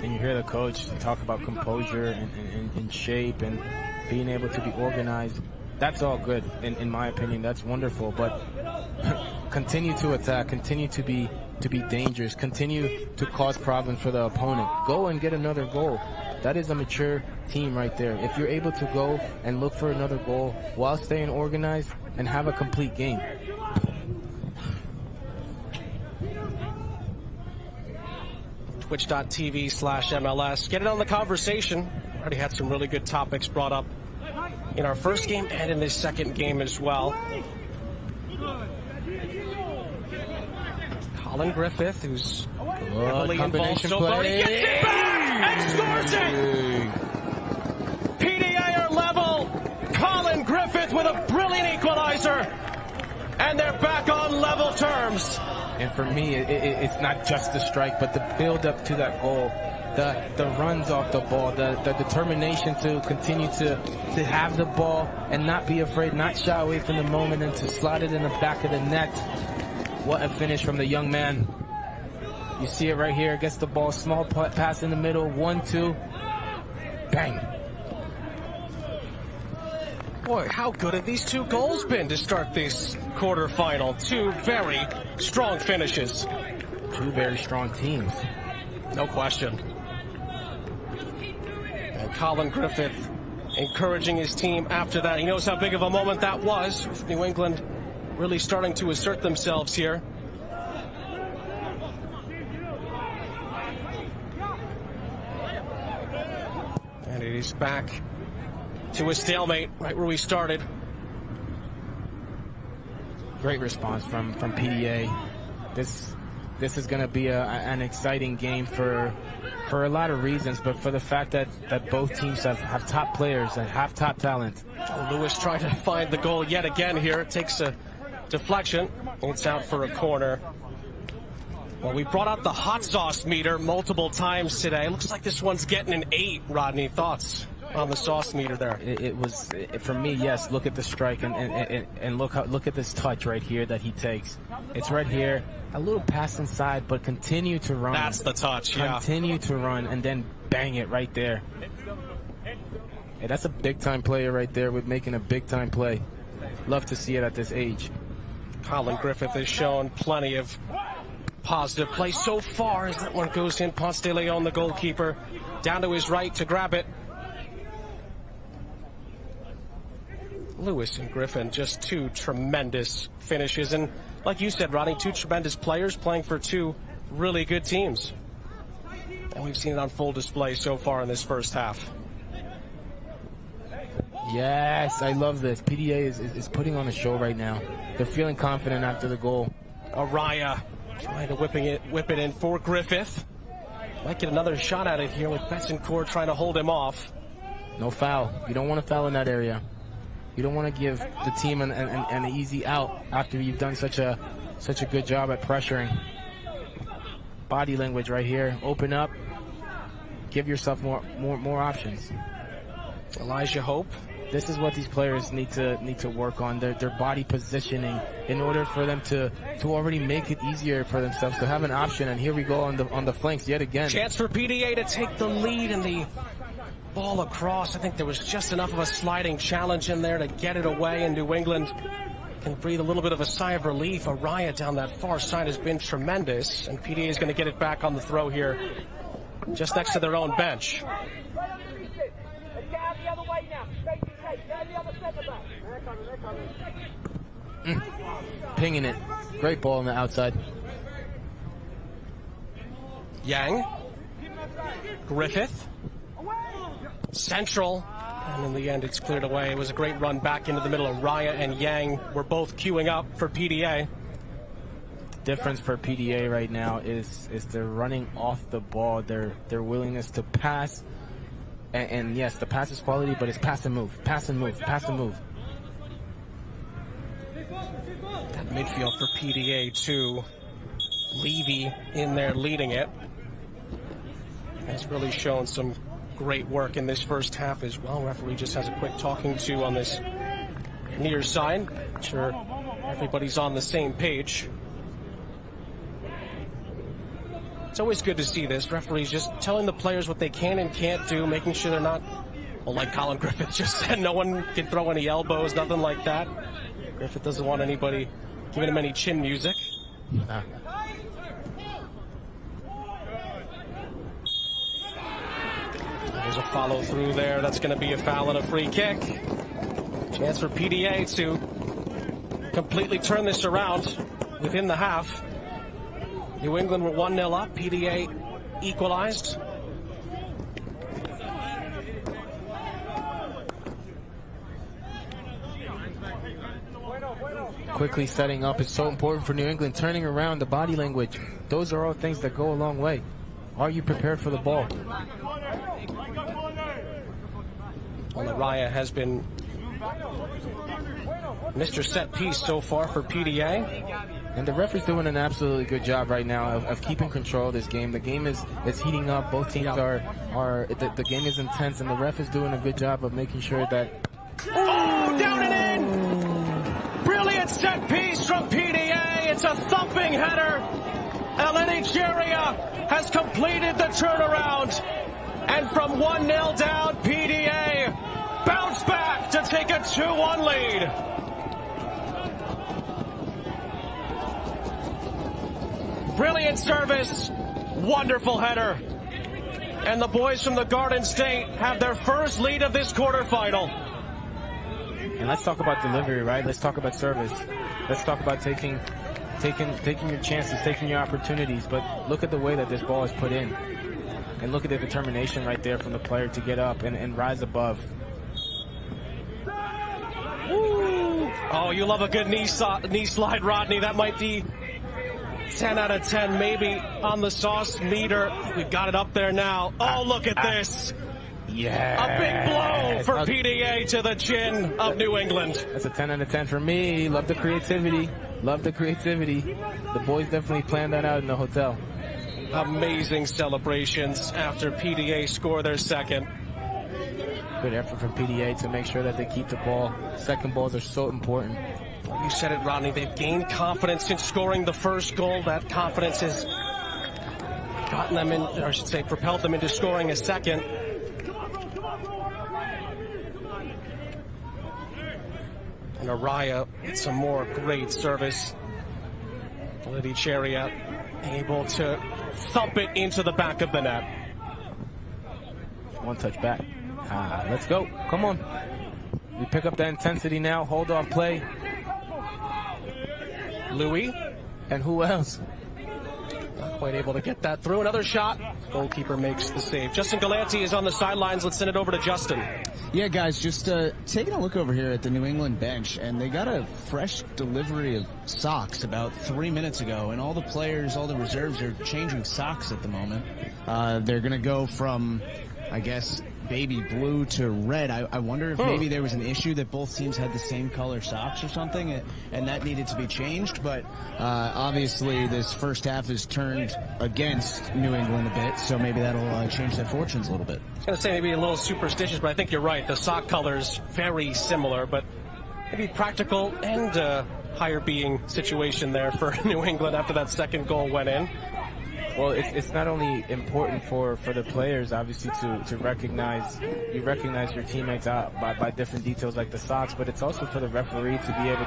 And you hear the coach talk about composure and shape and being able to be organized. That's all good, in my opinion. That's wonderful. But continue to attack. Continue to be dangerous. Continue to cause problems for the opponent. Go and get another goal. That is a mature team right there. If you're able to go and look for another goal while staying organized and have a complete game. Twitch.tv/MLS. Get in on the conversation. Already had some really good topics brought up in our first game and in this second game as well. Colin Griffith, who's heavily involved so far, he gets it back and scores it! PDA are level. Colin Griffith with a brilliant equalizer. And they're back on level terms. And for me, it's not just the strike, but the build-up to that goal, the runs off the ball, the determination to continue to have the ball and not be afraid, not shy away from the moment, and to slide it in the back of the net. What a finish from the young man. You see it right here. Gets the ball, small pass in the middle, 1-2, bang. Boy, how good have these two goals been to start this quarterfinal? Two very strong finishes. two very strong teams. No question. And Colin Griffith encouraging his team after that. He knows how big of a moment that was, with New England really starting to assert themselves here. And it is back to a stalemate right where we started. Great response from PDA. This is going to be an exciting game for a lot of reasons, but for the fact that both teams have top players and have top talent. Lewis trying to find the goal yet again here. It takes a deflection. It's out for a corner. Well, we brought out the hot sauce meter multiple times today. Looks like this one's getting an 8. Rodney, thoughts on the sauce meter there? It was, for me, yes. Look at the strike and look at this touch right here that he takes. It's right here. A little pass inside, but continue to run. That's the touch, yeah. Continue to run and then bang it right there. Hey, that's a big-time player right there with making a big-time play. Love to see it at this age. Colin Griffith has shown plenty of positive play so far as that one goes in. Ponce de Leon, the goalkeeper, down to his right to grab it. Lewis and Griffin, just two tremendous finishes. And like you said, Rodney, two tremendous players playing for two really good teams. And we've seen it on full display so far in this first half. Yes, I love this. PDA is putting on a show right now. They're feeling confident after the goal. Araya trying to whip it in for Griffith. Might get another shot at it here with Betancourt trying to hold him off. No foul. You don't want to foul in that area. You don't want to give the team an easy out after you've done such a good job at pressuring. Body language right here. Open up. Give yourself more options. Elijah Hope. This is what these players need to work on, their body positioning, in order for them to already make it easier for themselves to have an option. And here we go on the flanks yet again. Chance for PDA to take the lead and the ball across. I think there was just enough of a sliding challenge in there to get it away, and New England can breathe a little bit of a sigh of relief. Araya down that far side has been tremendous, and PDA is going to get it back on the throw here just next to their own bench. Pinging it. Great ball on the outside. Yang. Griffith. Central. And in the end, it's cleared away. It was a great run back into the middle. Araya and Yang were both queuing up for PDA. The difference for PDA right now is they're running off the ball. Their willingness to pass. And yes, the pass is quality, but it's pass and move. Pass and move. Pass and move. That midfield for PDA, too. Levy in there leading it. Has really shown some great work in this first half as well. Referee just has a quick talking to on this near side. I'm sure everybody's on the same page. It's always good to see this. Referees just telling the players what they can and can't do, making sure they're not, well, like Colin Griffith just said, no one can throw any elbows, nothing like that. Griffith doesn't want anybody giving him any chin music. There's a follow through there. That's going to be a foul and a free kick. Chance for PDA to completely turn this around within the half. New England were 1-0 up. PDA equalized. Quickly setting up is so important for New England. Turning around, the body language. Those are all things that go a long way. Are you prepared for the ball? Well, Araya has been Mr. Set Piece so far for PDA. And the ref is doing an absolutely good job right now of keeping control of this game. The game is heating up. Both teams the game is intense, and the ref is doing a good job of making sure that... Oh, down and in! Brilliant set piece from PDA. It's a thumping header. Eleni Cheria has completed the turnaround. And from 1-0 down, PDA bounced back to take a 2-1 lead. Brilliant service. Wonderful header. And the boys from the Garden State have their first lead of this quarterfinal. And let's talk about delivery, right? Let's talk about service. Let's talk about taking your chances, taking your opportunities. But look at the way that this ball is put in. And look at the determination right there from the player to get up and rise above. Woo. Oh, you love a good knee slide, Rodney. That might be 10 out of 10, maybe on the sauce meter. We've got it up there now. Oh, look at this. Yeah. A big blow for PDA to the chin of New England. That's a 10 out of 10 for me. Love the creativity. Love the creativity. The boys definitely planned that out in the hotel. Amazing celebrations after PDA score their second. Good effort from PDA to make sure that they keep the ball. Second balls are so important. You said it, Rodney. They've gained confidence since scoring the first goal. That confidence has gotten them in, or I should say, propelled them into scoring a second. And Araya with some more great service. Lydia Chariot able to thump it into the back of the net. One touch back. Let's go. Come on. We pick up that intensity now. Hold off play. Louis. And who else? Not quite able to get that through. Another shot. Goalkeeper makes the save. Justin Galanti is on the sidelines. Let's send it over to Justin. Yeah, guys, just taking a look over here at the New England bench, and they got a fresh delivery of socks about 3 minutes ago, and all the players, all the reserves are changing socks at the moment. They're going to go from, I guess, baby blue to red. I wonder if maybe there was an issue that both teams had the same color socks or something, and that needed to be changed. But obviously this first half has turned against New England a bit, so maybe that'll change their fortunes a little bit. I was going to say maybe a little superstitious, but I think you're right. The sock colors very similar, but maybe practical and higher being situation there for New England after that second goal went in. Well, it's not only important for the players, obviously, to recognize your teammates out by different details like the socks, but it's also for the referee to be able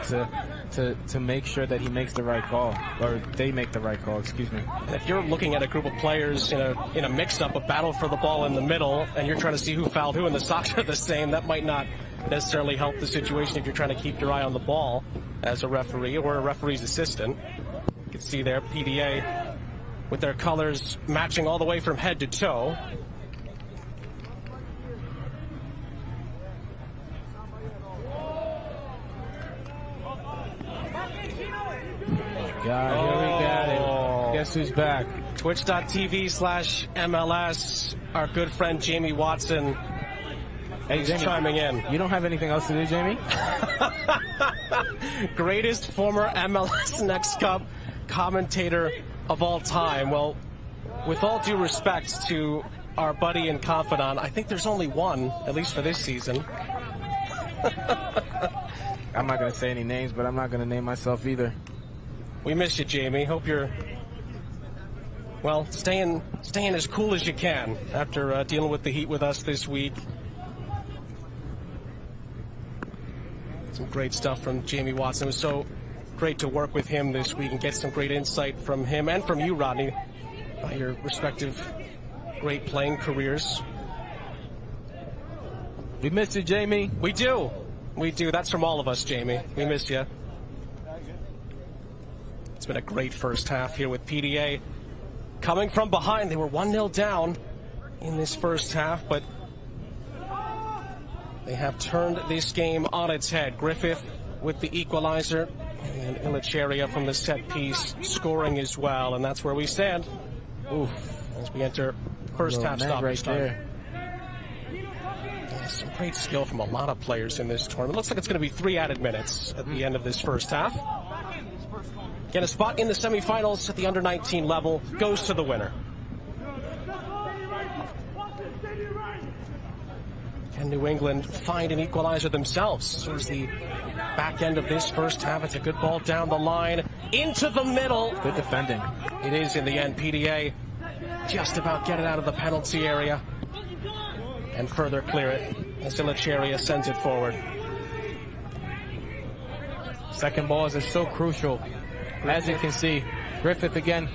to make sure that he makes the right call, or they make the right call, excuse me. If you're looking at a group of players in a mix-up, a battle for the ball in the middle, and you're trying to see who fouled who and the socks are the same, that might not necessarily help the situation if you're trying to keep your eye on the ball as a referee or a referee's assistant. You can see there, PDA with their colors matching all the way from head to toe. Here we got it. Guess who's back? Twitch.tv/MLS. Our good friend Jamie Watson is chiming in. You don't have anything else to do, Jamie? Greatest former MLS Next Cup commentator of all time. Well, with all due respect to our buddy and confidant, I think there's only one, at least for this season. I'm not going to say any names, but I'm not going to name myself either. We miss you, Jamie. Hope you're, well, staying as cool as you can after dealing with the heat with us this week. Some great stuff from Jamie Watson. It was so great to work with him this week and get some great insight from him and from you, Rodney, by your respective great playing careers. We miss you, Jamie. We do. We do. That's from all of us, Jamie. We miss you. It's been a great first half here with PDA. Coming from behind, they were 1-0 down in this first half, but they have turned this game on its head. Griffith with the equalizer, and Ilacheria from the set piece scoring as well, and that's where we stand. Oof, as we enter first half stoppage time. Some great skill from a lot of players in this tournament. Looks like it's going to be 3 added minutes at the end of this first half. Get a spot in the semifinals at the under-19 level goes to the winner. Can New England find an equalizer themselves? Towards the back end of this first half, it's a good ball down the line, into the middle. Good defending. It is in the end. PDA just about get it out of the penalty area and further clear it as Ilacheria sends it forward. Second balls are so crucial. As you can see, Griffith again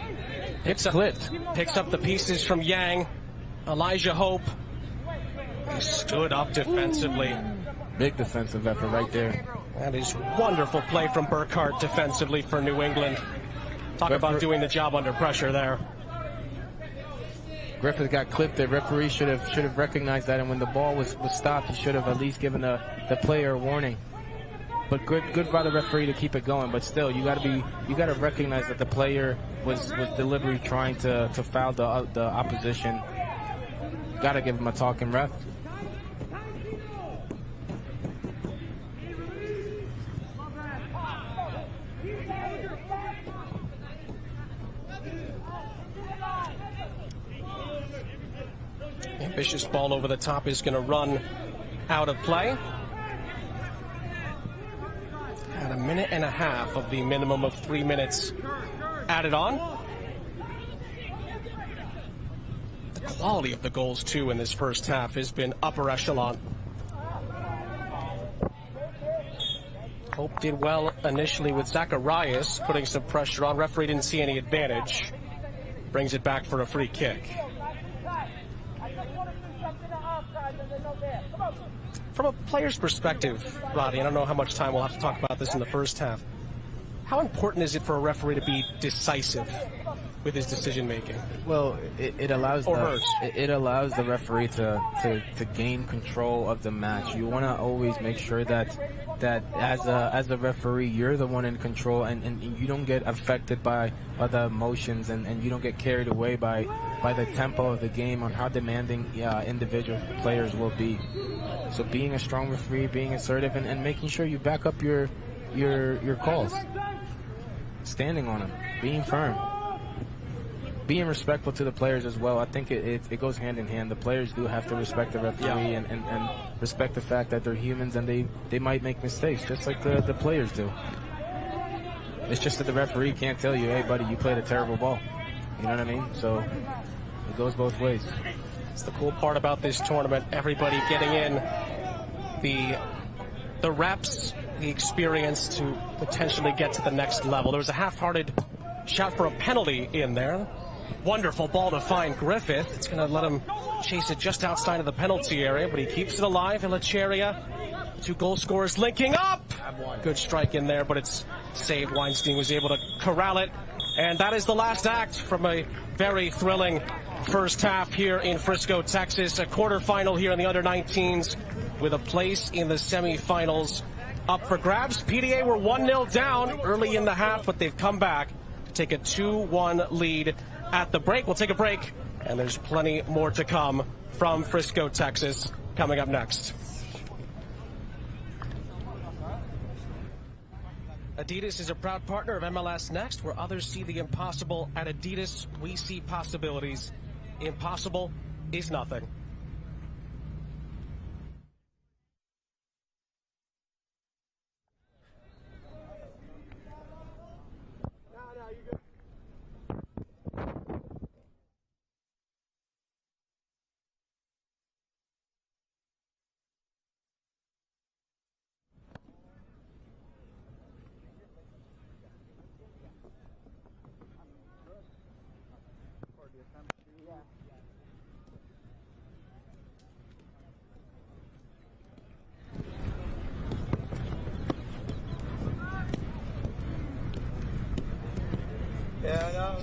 Picks up the pieces from Yang. Elijah Hope. He stood up defensively. Big defensive effort right there. That is wonderful play from Burkhart defensively for New England. Talk about doing the job under pressure there. Griffith got clipped. The referee should have recognized that, and when the ball was stopped, he should have at least given the player a warning. But good by the referee to keep it going. But still, you got to recognize that the player was deliberately trying to foul the opposition. Got to give him a talking ref. Ambitious ball over the top is going to run out of play. At a minute and a half of the minimum of 3 minutes added on. The quality of the goals, too, in this first half has been upper echelon. Hope did well initially with Zacharias, putting some pressure on. Referee didn't see any advantage. Brings it back for a free kick. From a player's perspective, Roddy, I don't know how much time we'll have to talk about this in the first half. How important is it for a referee to be decisive with his decision making? Well, it allows the referee to gain control of the match. You want to always make sure that as a referee, you're the one in control, and you don't get affected by the emotions, and you don't get carried away by the tempo of the game on how demanding individual players will be. So being a strong referee, being assertive, and making sure you back up your calls, standing on them, being firm, being respectful to the players as well. I think it goes hand in hand. The players do have to respect the referee and respect the fact that they're humans and they might make mistakes, just like the players do. It's just that the referee can't tell you, hey, buddy, you played a terrible ball. You know what I mean? So it goes both ways. It's the cool part about this tournament. Everybody getting in the reps, the experience to potentially get to the next level. There was a half-hearted shot for a penalty in there. Wonderful ball to find Griffith. It's going to let him chase it just outside of the penalty area, but he keeps it alive. Ilacheria, two goal scorers linking up. Good strike in there, but it's saved. Weinstein was able to corral it. And that is the last act from a very thrilling first half here in Frisco, Texas. A quarterfinal here in the under-19s with a place in the semifinals up for grabs. PDA were 1-0 down early in the half, but they've come back to take a 2-1 lead at the break. We'll take a break, and there's plenty more to come from Frisco, Texas, coming up next. Adidas is a proud partner of MLS Next, where others see the impossible. At Adidas, we see possibilities. Impossible is nothing. Yeah, I know.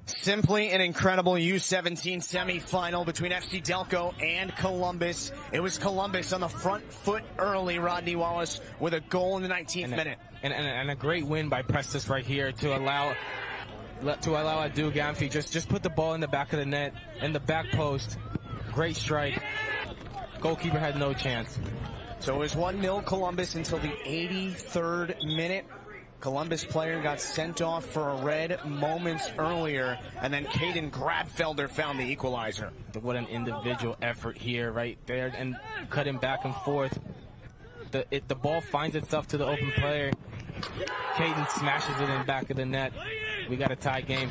Simply an incredible U17 semifinal between FC Delco and Columbus. It was Columbus on the front foot early, Rodney Wallace, with a goal in the 19th minute. And a great win by Prestis right here to allow Adu Gamfi just put the ball in the back of the net, in the back post. Great strike. Goalkeeper had no chance. So it was 1-0 Columbus until the 83rd minute. Columbus player got sent off for a red moments earlier, and then Caden Grabfelder found the equalizer. What an individual effort here, right there, and cutting back and forth. The ball finds itself to the open player. Caden smashes it in the back of the net. We got a tie game.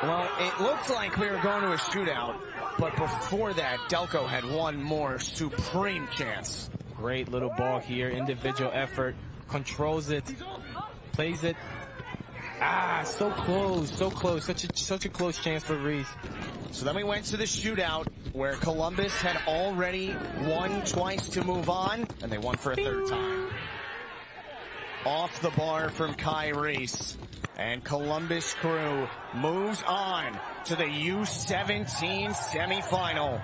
Well, it looked like we were going to a shootout, but before that, Delco had one more supreme chance. Great little ball here, individual effort. Controls it, plays it. So close, so close. Such a close chance for Reese. So then we went to the shootout where Columbus had already won twice to move on, and they won for a third time. Off the bar from Kai Reese, and Columbus Crew moves on to the U17 semifinal.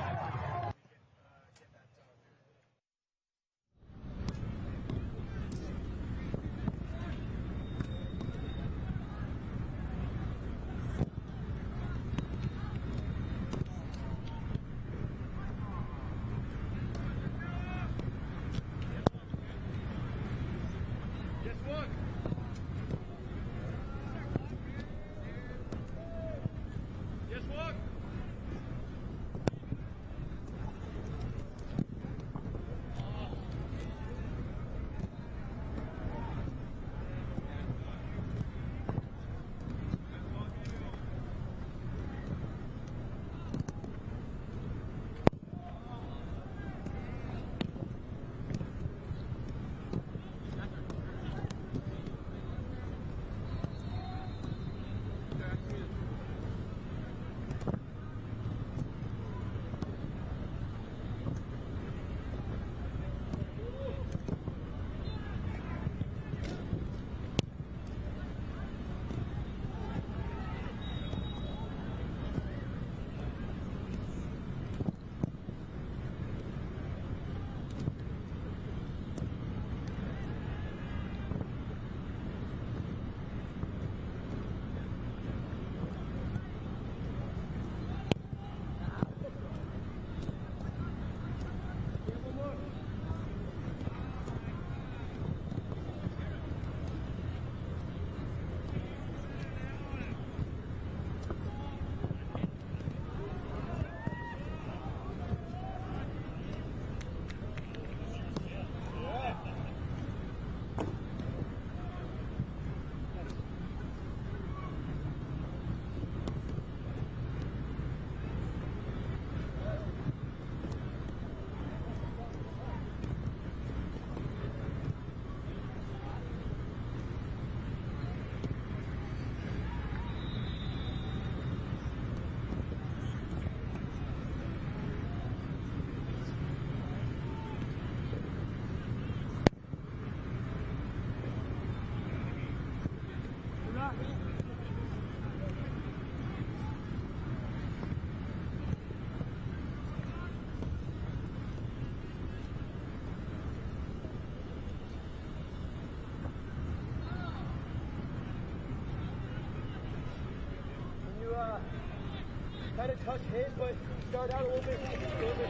Kind of touch hit, but start out a little bit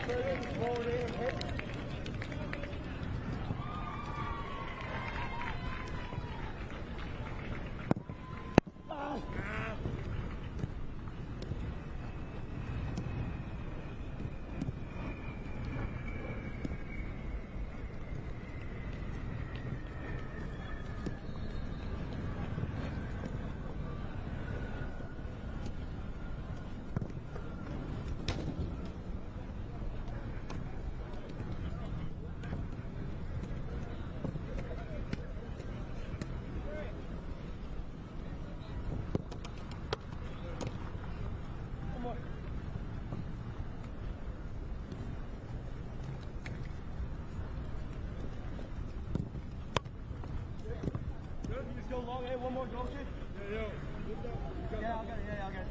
further, roll it in and hit. Go long, hey, one more, don't you? Yeah, I'll get it, I'll get it.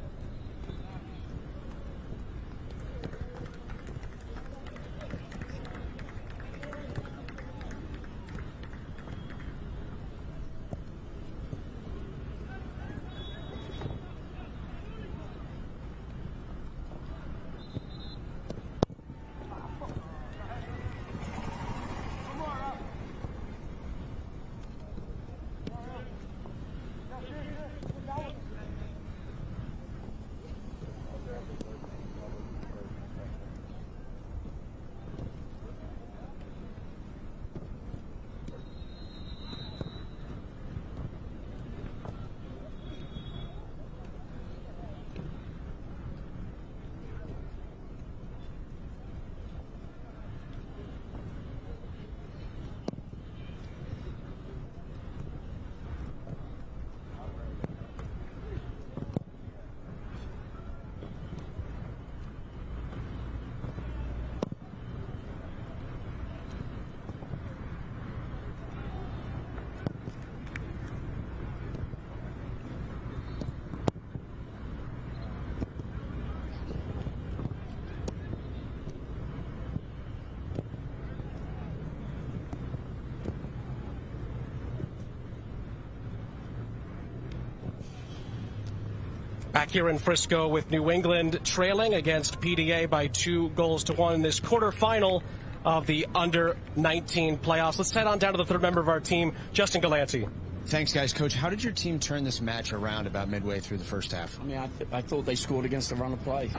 Back here in Frisco with New England trailing against PDA by 2-1 in this quarterfinal of the Under-19 playoffs. Let's head on down to the third member of our team, Justin Galanti. Thanks, guys. Coach, how did your team turn this match around about midway through the first half? I mean, I thought they scored against the run of play.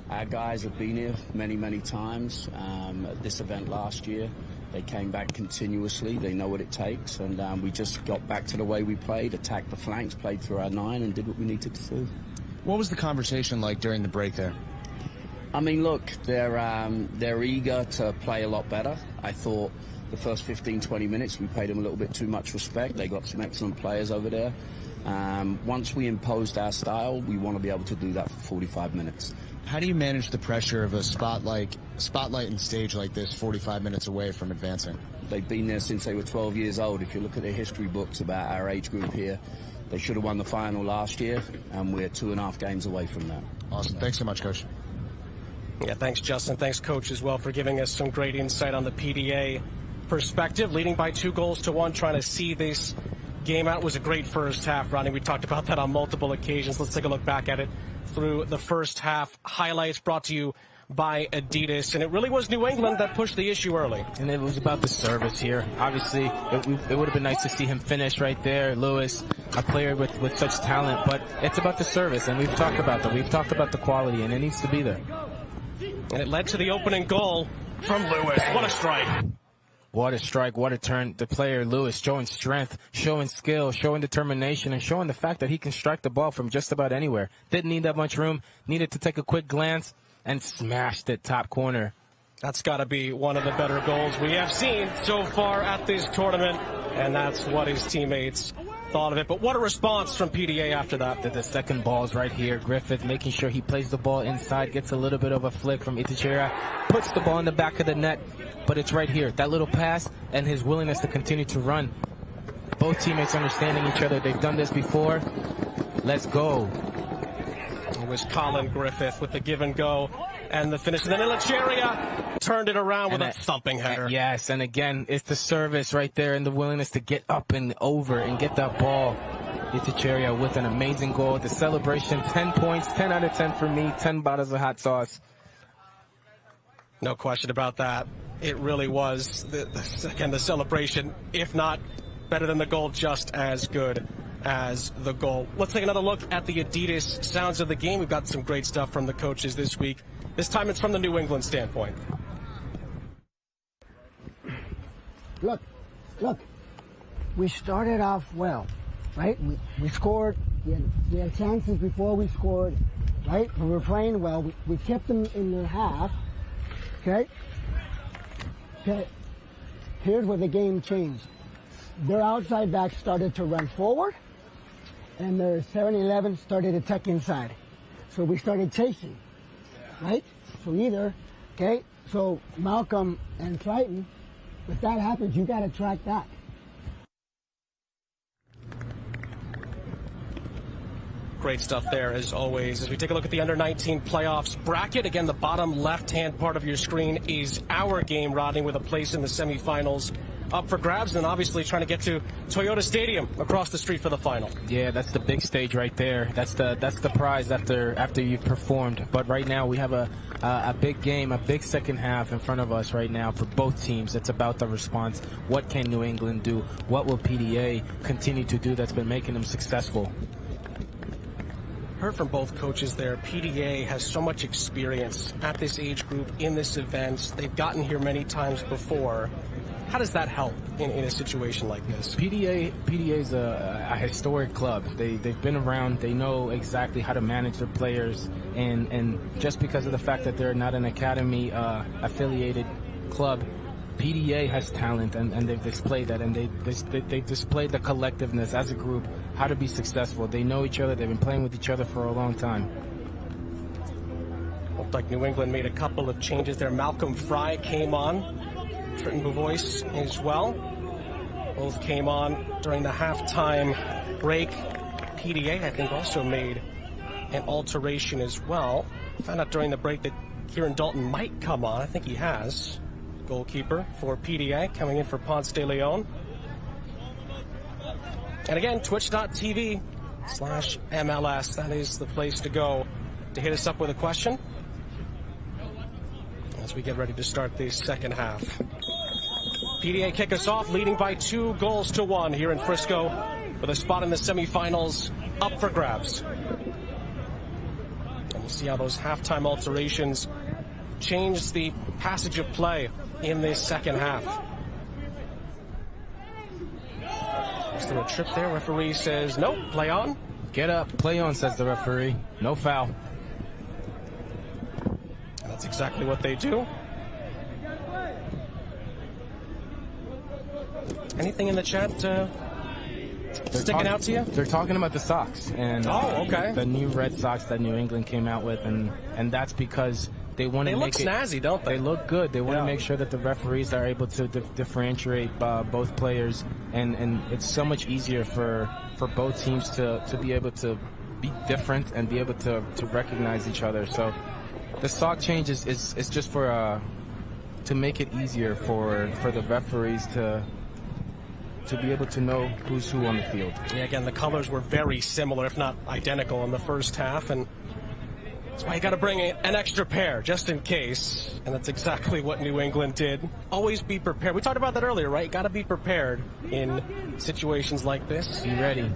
Our guys have been here many, many times. At this event last year, they came back continuously. They know what it takes, and we just got back to the way we played, attacked the flanks, played through our 9, and did what we needed to do. What was the conversation like during the break there? I mean, look, they're eager to play a lot better. I thought the first 15, 20 minutes, we paid them a little bit too much respect. They got some excellent players over there. Once we imposed our style, we want to be able to do that for 45 minutes. How do you manage the pressure of a spotlight and stage like this 45 minutes away from advancing? They've been there since they were 12 years old. If you look at their history books about our age group here, they should have won the final last year, and we're 2.5 games away from that. Awesome. Thanks so much, Coach. Yeah, thanks, Justin. Thanks, Coach, as well, for giving us some great insight on the PDA perspective. Leading by 2-1, trying to see this game out. It was a great first half, Ronnie. We talked about that on multiple occasions. Let's take a look back at it through the first half. Highlights brought to you by Adidas, and it really was New England that pushed the issue early. And it was about the service here. Obviously, it would have been nice to see him finish right there. Lewis, a player with such talent, but it's about the service, and we've talked about that. We've talked about the quality, and it needs to be there. And it led to the opening goal from Lewis. What a strike. What a strike, what a turn. The player, Lewis, showing strength, showing skill, showing determination, and showing the fact that he can strike the ball from just about anywhere. Didn't need that much room, needed to take a quick glance, and smashed it top corner. That's got to be one of the better goals we have seen so far at this tournament, and that's what his teammates thought of it. But what a response from PDA after that. The second ball's right here. Griffith making sure he plays the ball inside, gets a little bit of a flick from Itachera, puts the ball in the back of the net, but it's right here. That little pass and his willingness to continue to run. Both teammates understanding each other. They've done this before. Let's go. It was Colin Griffith with the give and go and the finish. And then Itachera turned it around with a thumping header. Yes, and again, it's the service right there and the willingness to get up and over and get that ball. Itachera with an amazing goal. The celebration, 10 points, 10 out of 10 for me, 10 bottles of hot sauce. No question about that. It really was, again, the celebration, if not better than the goal, just as good as the goal. Let's take another look at the Adidas sounds of the game. We've got some great stuff from the coaches this week. This time it's from the New England standpoint. Look, we started off well, right? We scored, we had chances before we scored, right? We were playing well. We kept them in their half, okay? Here's where the game changed. Their outside backs started to run forward, and their 7-11 started to tuck inside. So we started chasing, right? So Malcolm and Triton, if that happens, you got to track that. Great stuff there, as always. As we take a look at the Under-19 playoffs bracket, again, the bottom left-hand part of your screen is our game, Rodney, with a place in the semifinals up for grabs, and obviously trying to get to Toyota Stadium across the street for the final. Yeah, that's the big stage right there. That's the prize after you've performed. But right now we have a big game, a big second half in front of us right now for both teams. It's about the response. What can New England do? What will PDA continue to do that's been making them successful? Heard from both coaches there. PDA has so much experience at this age group, in this event. They've gotten here many times before. How does that help in a situation like this? PDA is a historic club. They've been around. They know exactly how to manage their players. And just because of the fact that they're not an academy affiliated club, PDA has talent, and they've displayed that. And they've displayed the collectiveness as a group, how to be successful. They know each other. They've been playing with each other for a long time. Looked like New England made a couple of changes there. Malcolm Fry came on. Trenton Beauvois as well. Both came on during the halftime break. PDA, I think, also made an alteration as well. Found out during the break that Kieran Dalton might come on. I think he has. Goalkeeper for PDA coming in for Ponce de Leon. And again, twitch.tv/MLS. That is the place to go to hit us up with a question as we get ready to start the second half. PDA kick us off, leading by 2-1 here in Frisco, with a spot in the semifinals up for grabs. And we'll see how those halftime alterations change the passage of play in this second half. Is there a trip there? Referee says nope, play on. Get up, play on, says the referee. No foul. And that's exactly what they do. Anything in the chat sticking out to you? They're talking about the socks and okay. The new red socks that New England came out with, and that's because they want to make it. They look snazzy, don't they? They look good. They want to make sure that the referees are able to differentiate both players, and it's so much easier for both teams to be able to be different and be able to recognize each other. So the sock change is just for to make it easier for the referees to be able to know who's who on the field. Yeah, again, the colors were very similar, if not identical, in the first half, and that's why you got to bring an extra pair, just in case, and that's exactly what New England did. Always be prepared. We talked about that earlier, right? Got to be prepared in situations like this. Be ready.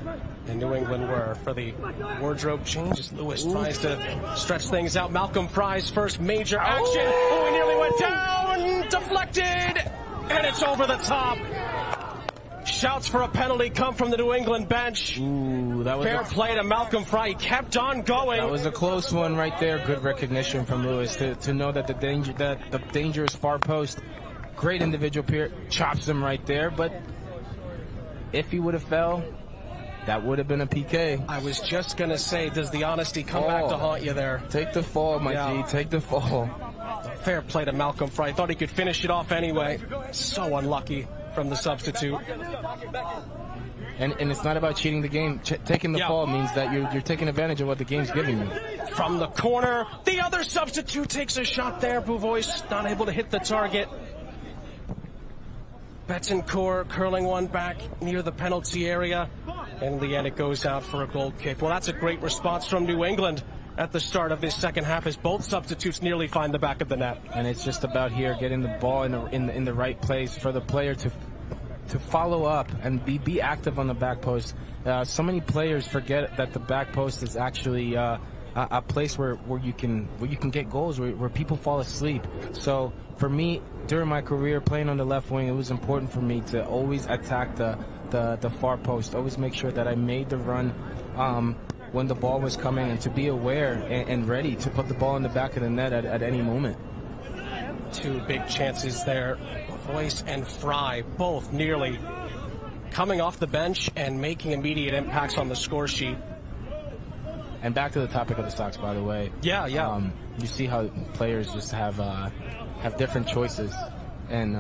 And New England were for the wardrobe change as Lewis tries to stretch things out. Malcolm Fry's first major action. Oh, he nearly went down. Deflected. And it's over the top. Shouts for a penalty come from the New England bench. Ooh, that was fair play to Malcolm Fry. He kept on going. That was a close one right there. Good recognition from Lewis to know that the danger is far post. Great individual peer, chops him right there. But if he would have fell, that would have been a PK. I was just gonna say, does the honesty come back to haunt you there? Take the fall, my G. Take the fall. Fair play to Malcolm Fry. Thought he could finish it off anyway. So unlucky from the substitute. And it's not about cheating the game. Taking the fall means that you're taking advantage of what the game's giving you. From the corner, the other substitute takes a shot there. Beauvois not able to hit the target. Betancourt curling one back near the penalty area. And in the end, it goes out for a goal kick. Well, that's a great response from New England at the start of this second half as both substitutes nearly find the back of the net. And it's just about here getting the ball in the right place for the player to follow up and be active on the back post. So many players forget that the back post is actually a place where you can get goals, where people fall asleep. So for me, during my career playing on the left wing, it was important for me to always attack the far post, always make sure that I made the run when the ball was coming, and to be aware and ready to put the ball in the back of the net at any moment. Two big chances there. Voice and Fry both nearly coming off the bench and making immediate impacts on the score sheet. And back to the topic of the Sox, by the way. Yeah. You see how players just have different choices, and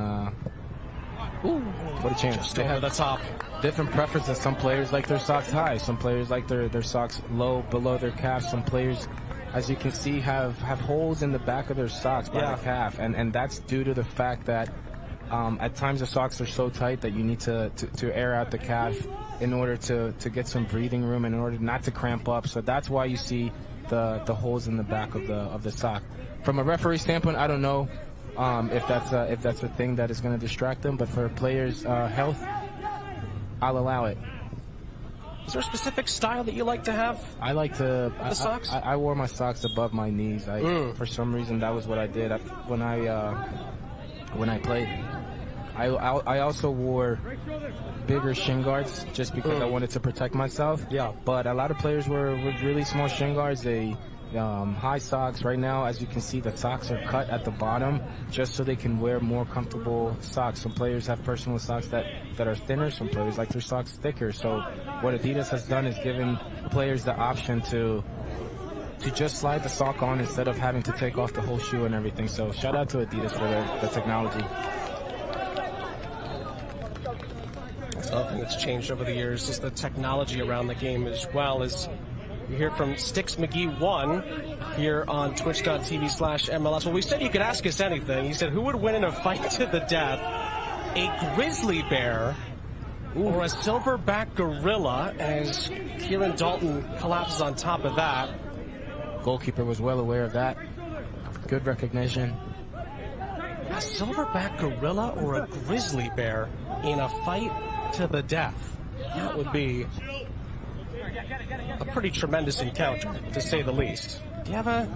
what a chance! Just over the top. Different preferences. Some players like their socks high. Some players like their socks low, below their calf. Some players, as you can see, have holes in the back of their socks by the calf, and that's due to the fact that at times the socks are so tight that you need to air out the calf in order to get some breathing room, in order not to cramp up. So that's why you see the holes in the back of the sock. From a referee standpoint, I don't know if that's a thing that is going to distract them, but for a player's health, I'll allow it. Is there a specific style that you like to have? I like to. The socks? I wore my socks above my knees. For some reason, that was what I did when I played. I also wore bigger shin guards just because I wanted to protect myself. Yeah. But a lot of players were really small shin guards. They high socks. Right now, as you can see, the socks are cut at the bottom just so they can wear more comfortable socks. Some players have personal socks that are thinner. Some players like their socks thicker. So what Adidas has done is given players the option to just slide the sock on instead of having to take off the whole shoe and everything. So shout out to Adidas for the technology. That's another thing that's changed over the years is the technology around the game, as well as you hear from Sticks McGee 1 here on twitch.tv/MLS. Well, we said you could ask us anything. He said, who would win in a fight to the death? A grizzly bear or a silverback gorilla, as Kieran Dalton collapses on top of that. Goalkeeper was well aware of that. Good recognition. A silverback gorilla or a grizzly bear in a fight to the death? That would be a pretty tremendous encounter, to say the least. Do you have a...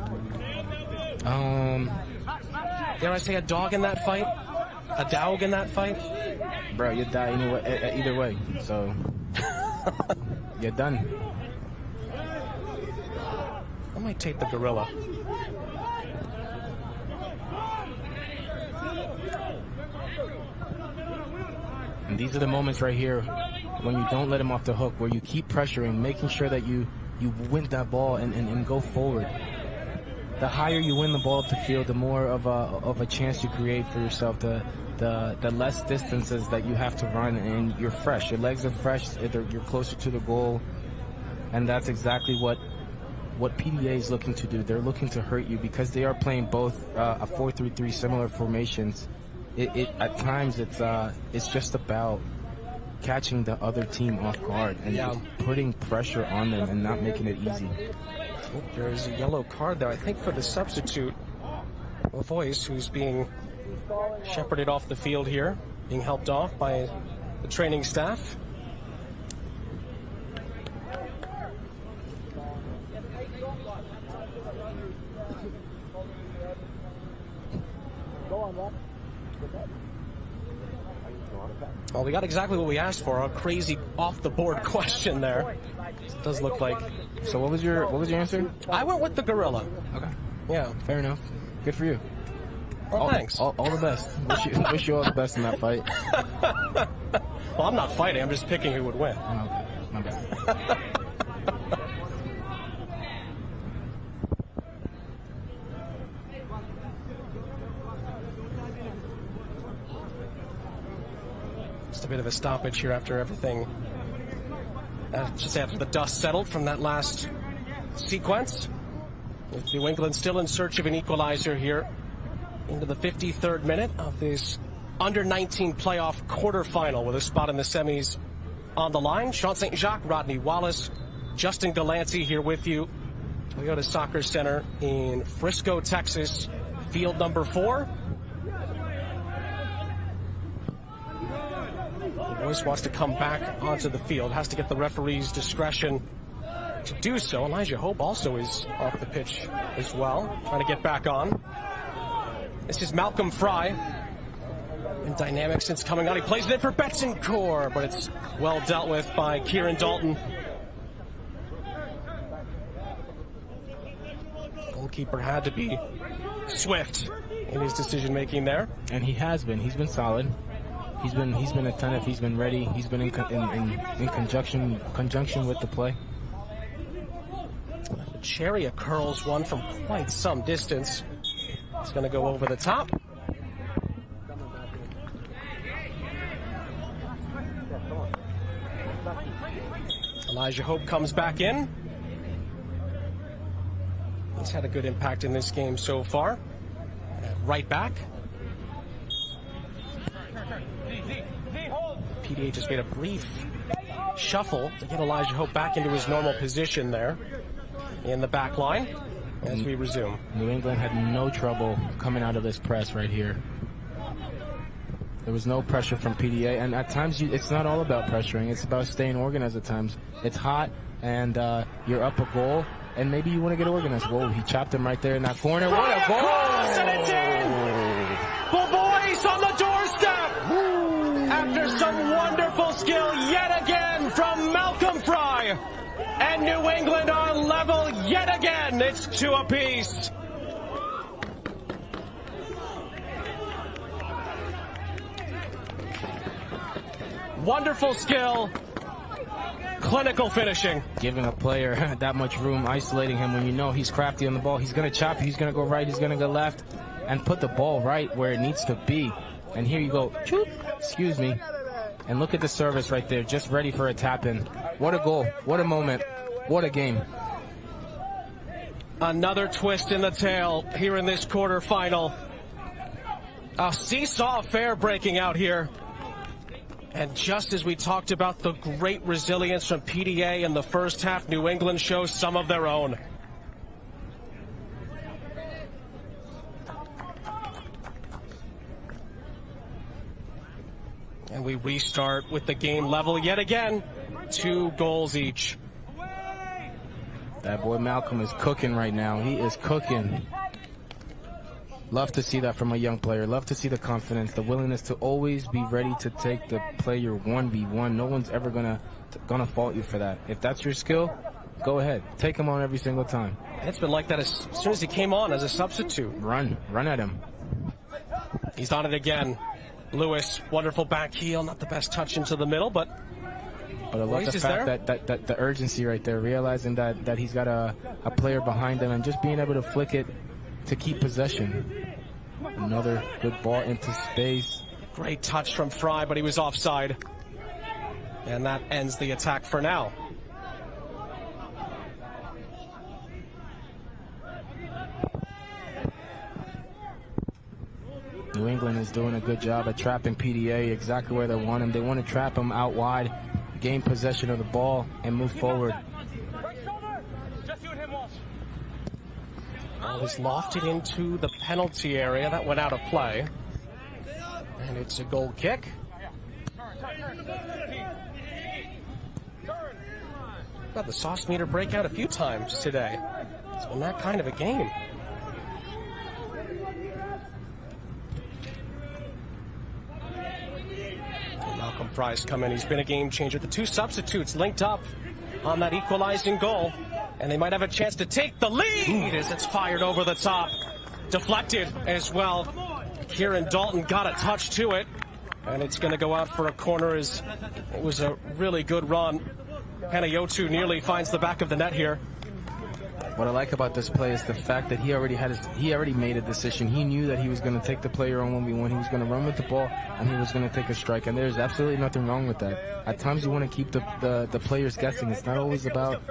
dare I say a dog in that fight? A dog in that fight? Bro, you die anyway, either way, so you're done. I might take the gorilla. And these are the moments right here when you don't let him off the hook, where you keep pressuring, making sure that you win that ball and go forward. The higher you win the ball up the field, the more of a chance you create for yourself. The less distances that you have to run, and you're fresh. Your legs are fresh. You're closer to the goal, and that's exactly what PDA is looking to do. They're looking to hurt you because they are playing both a 4-3-3, similar formations. At times it's just about catching the other team off guard and just putting pressure on them and not making it easy. There's a yellow card there, I think, for the substitute, Voice, who's being shepherded off the field here, being helped off by the training staff. Well, we got exactly what we asked for, a crazy off-the-board question there. It does look like. So what was your answer? I went with the gorilla. Okay. Yeah. Fair enough. Good for you. Well, thanks. All the best. Wish you all the best in that fight. Well, I'm not fighting. I'm just picking who would win. Oh, okay. My bad. Just a bit of a stoppage here after everything. Just after the dust settled from that last sequence. With New England still in search of an equalizer here into the 53rd minute of this under-19 playoff quarterfinal with a spot in the semis on the line. Sean St. Jacques, Rodney Wallace, Justin Delancey here with you. We go to Soccer Center in Frisco, Texas, field number 4. Royce wants to come back onto the field, has to get the referee's discretion to do so. Elijah Hope also is off the pitch as well, trying to get back on. This is Malcolm Fry. And dynamic since coming on. He plays it in for Betzencourt, but it's well dealt with by Kieran Dalton. Goalkeeper had to be swift in his decision making there. And he has been. He's been solid. He's been attentive. He's been ready. He's been in conjunction with the play. Cheria curls one from quite some distance. It's going to go over the top. Elijah Hope comes back in. He's had a good impact in this game so far. Right back. PDA just made a brief shuffle to get Elijah Hope back into his normal position there in the back line as we resume. New England had no trouble coming out of this press right here. There was no pressure from PDA, and at times it's not all about pressuring. It's about staying organized at times. It's hot, and you're up a goal, and maybe you want to get organized. Whoa, he chopped him right there in that corner. What a goal! Cross, and it's in! Bovois on the doorstep! After some wonderful skill yet again from Malcolm Fry. And New England on level yet again. It's 2 apiece. Wonderful skill. Clinical finishing. Giving a player that much room, isolating him when you know he's crafty on the ball. He's going to chop, he's going to go right, he's going to go left, and put the ball right where it needs to be. And here you go. Choop. Excuse me. And look at the service right there, just ready for a tap-in. What a goal. What a moment. What a game. Another twist in the tail here in this quarterfinal. A seesaw affair breaking out here. And just as we talked about the great resilience from PDA in the first half, New England shows some of their own. And we restart with the game level yet again. 2 goals each. That boy Malcolm is cooking right now. He is cooking. Love to see that from a young player. Love to see the confidence, the willingness to always be ready to take the player 1v1. No one's ever gonna fault you for that. If that's your skill, go ahead. Take him on every single time. It's been like that as soon as he came on as a substitute. Run at him. He's on it again. Lewis, wonderful back heel. Not the best touch into the middle, but I love the fact that the urgency right there, realizing that he's got a player behind him and just being able to flick it to keep possession. Another good ball into space. Great touch from Fry, but he was offside. And that ends the attack for now. New England is doing a good job at trapping PDA exactly where they want him. They want to trap him out wide, gain possession of the ball, and move forward. Ball is lofted into the penalty area. That went out of play. And it's a goal kick. Got the sauce meter break out a few times today. It's been that kind of a game. Fry's come in. He's been a game changer. The two substitutes linked up on that equalizing goal, and they might have a chance to take the lead as it's fired over the top. Deflected as well. Kieran Dalton got a touch to it, and it's going to go out for a corner as it was a really good run. Panayotu nearly finds the back of the net here. What I like about this play is the fact that he already made a decision. He knew that he was going to take the player on 1v1. He was going to run with the ball, and he was going to take a strike. And there's absolutely nothing wrong with that. At times you want to keep the players guessing. It's not always about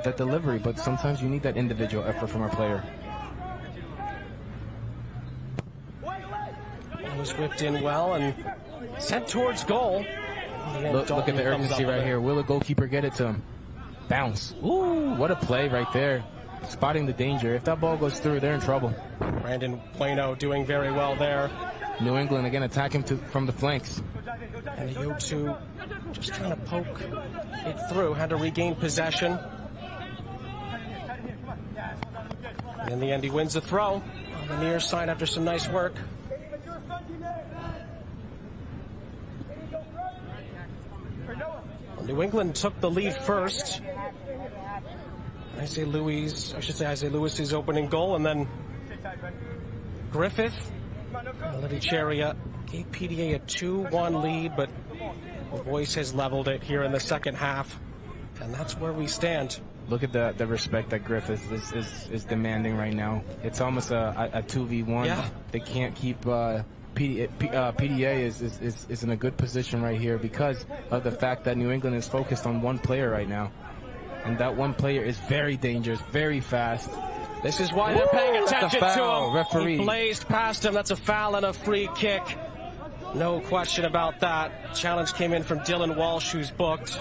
the delivery, but sometimes you need that individual effort from a player. It was whipped in well and sent towards goal. Look at the urgency right here. Will the goalkeeper get it to him? Bounce. Ooh, what a play right there. Spotting the danger. If that ball goes through, they're in trouble. Brandon Bueno doing very well there. New England again attacking from the flanks. And the U2 just trying to poke it through. Had to regain possession. And in the end, he wins the throw on the near side after some nice work. New England took the lead first. Isaiah Lewis's opening goal, and then Griffith and Liddy Cheria gave PDA a 2-1 lead, but the voice has leveled it here in the second half, and that's where we stand. Look at the respect that Griffith is demanding right now. It's almost a 2v1. Yeah. They can't keep PDA is in a good position right here because of the fact that New England is focused on one player right now. And that one player is very dangerous, very fast. This is why they're paying attention to him. Referee. He blazed past him. That's a foul and a free kick. No question about that. Challenge came in from Dylan Walsh, who's booked.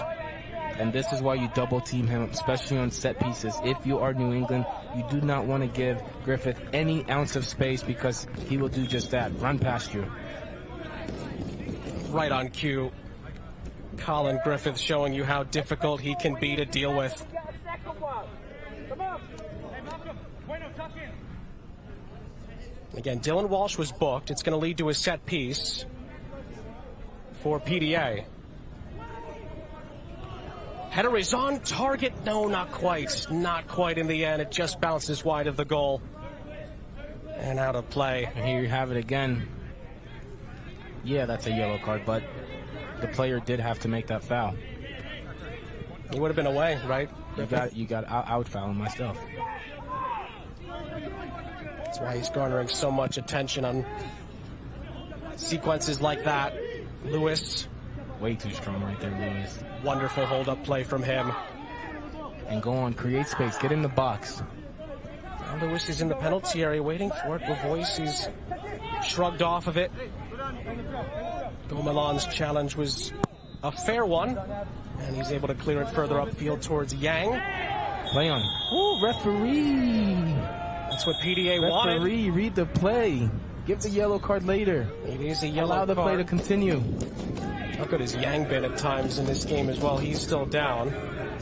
And this is why you double team him, especially on set pieces. If you are New England, you do not want to give Griffith any ounce of space because he will do just that, run past you. Right on cue. Colin Griffith showing you how difficult he can be to deal with. Again, Dylan Walsh was booked. It's going to lead to a set piece for PDA. Header is on target. No, not quite. Not quite in the end. It just bounces wide of the goal. And out of play. And here you have it again. Yeah, that's a yellow card, but the player did have to make that foul. He would have been away, right? You got out fouling myself. That's why he's garnering so much attention on sequences like that. Lewis. Way too strong right there, Lewis. Wonderful hold-up play from him. And go on, create space, get in the box. Now Lewis is in the penalty area waiting for it. Lavois is shrugged off of it. Milan's challenge was a fair one, and he's able to clear it further upfield towards Yang. Play on. Ooh, referee. That's what PDA wanted. Referee, read the play. Give the yellow card later. It is a yellow card. Allow the play to continue. How good has Yang been at times in this game as well? He's still down.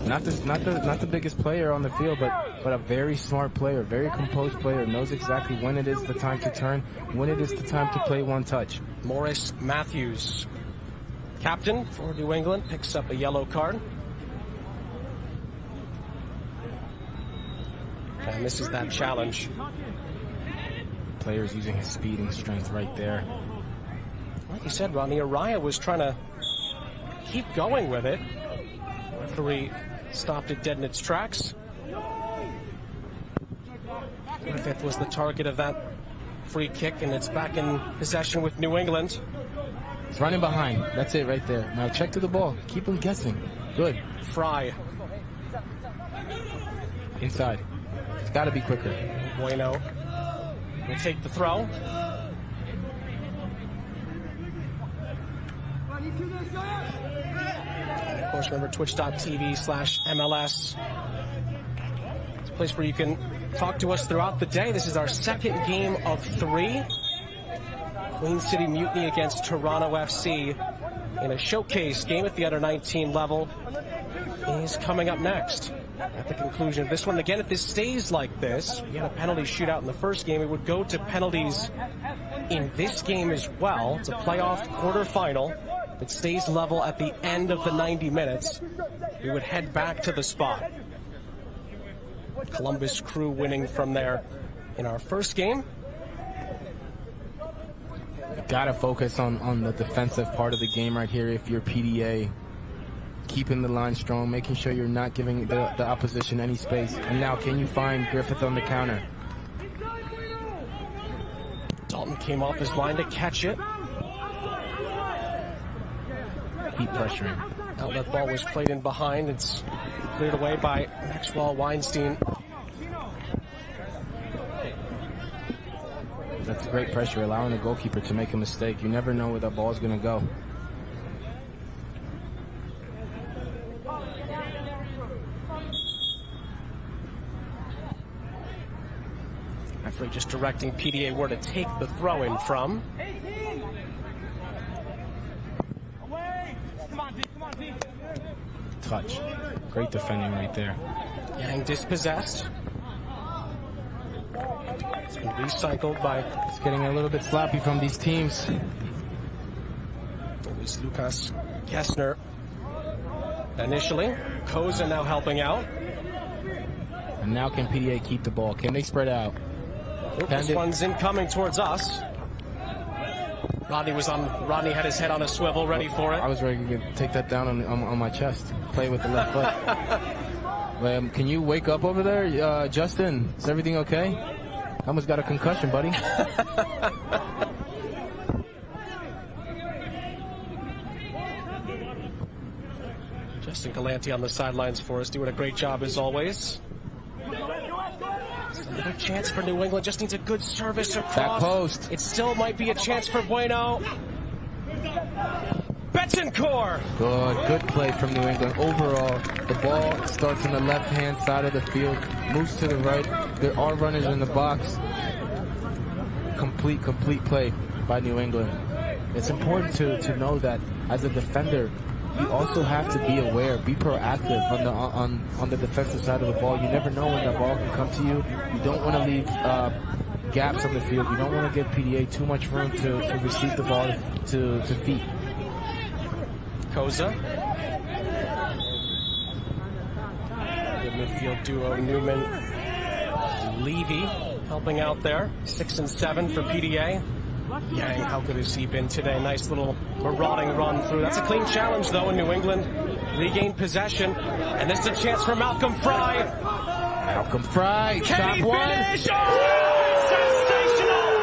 Not the biggest player on the field, but a very smart player, very composed player, knows exactly when it is the time to turn, when it is the time to play one touch. Morris Matthews, captain for New England, picks up a yellow card. And misses that challenge. Player's using his speed and strength right there. Like you said, Ronnie, Araya was trying to keep going with it. Referee stopped it dead in its tracks. Griffith was the target of that free kick, and it's back in possession with New England. It's running behind. That's it right there. Now check to the ball. Keep him guessing. Good. Fry. Inside. It's got to be quicker. Bueno will take the throw. Of course, remember twitch.tv/MLS. It's a place where you can talk to us throughout the day. This is our second game of 3. Queen City Mutiny against Toronto FC in a showcase game at the under-19 level is coming up next. At the conclusion of this one, again, if this stays like this, we had a penalty shootout in the first game, it would go to penalties in this game as well. It's a playoff quarterfinal. If it stays level at the end of the 90 minutes, we would head back to the spot. Columbus Crew winning from there in our first game. Gotta focus on the defensive part of the game right here if you're PDA. Keeping the line strong, making sure you're not giving the opposition any space. And now, can you find Griffith on the counter? Dalton came off his line to catch it. Keep pressuring. Outlet ball was played in behind. It's cleared away by Maxwell Weinstein. That's great pressure, allowing the goalkeeper to make a mistake. You never know where the ball's going to go. Referee just directing PDA where to take the throw-in from. Touch. Great defending right there. Yang dispossessed. It's been recycled by... It's getting a little bit sloppy from these teams. Luis Lucas Kessner initially. Koza now helping out. And now can PDA keep the ball? Can they spread out? This one's incoming towards us. Rodney had his head on a swivel, ready for it. I was ready to take that down on my chest. Play with the left foot. Can you wake up over there, Justin? Is everything okay? I almost got a concussion, buddy. Justin Galante on the sidelines for us, doing a great job as always. Another chance for New England, just needs a good service across. Back post. It still might be a chance for Bueno. Betancourt. Good play from New England. Overall, the ball starts on the left-hand side of the field, moves to the right. There are runners in the box. Complete play by New England. It's important to know that as a defender, you also have to be aware, be proactive on the defensive side of the ball. You never know when the ball can come to you. You don't want to leave gaps on the field. You don't want to give PDA too much room to receive the ball to feet. Koza. The midfield duo Newman-Levy helping out there. 6 and 7 for PDA. Yang, how good has he been today? Nice little marauding run through. That's a clean challenge, though, in New England. Regained possession. And this is a chance for Malcolm Fry. Malcolm Fry, top one. Finish? Oh, sensational!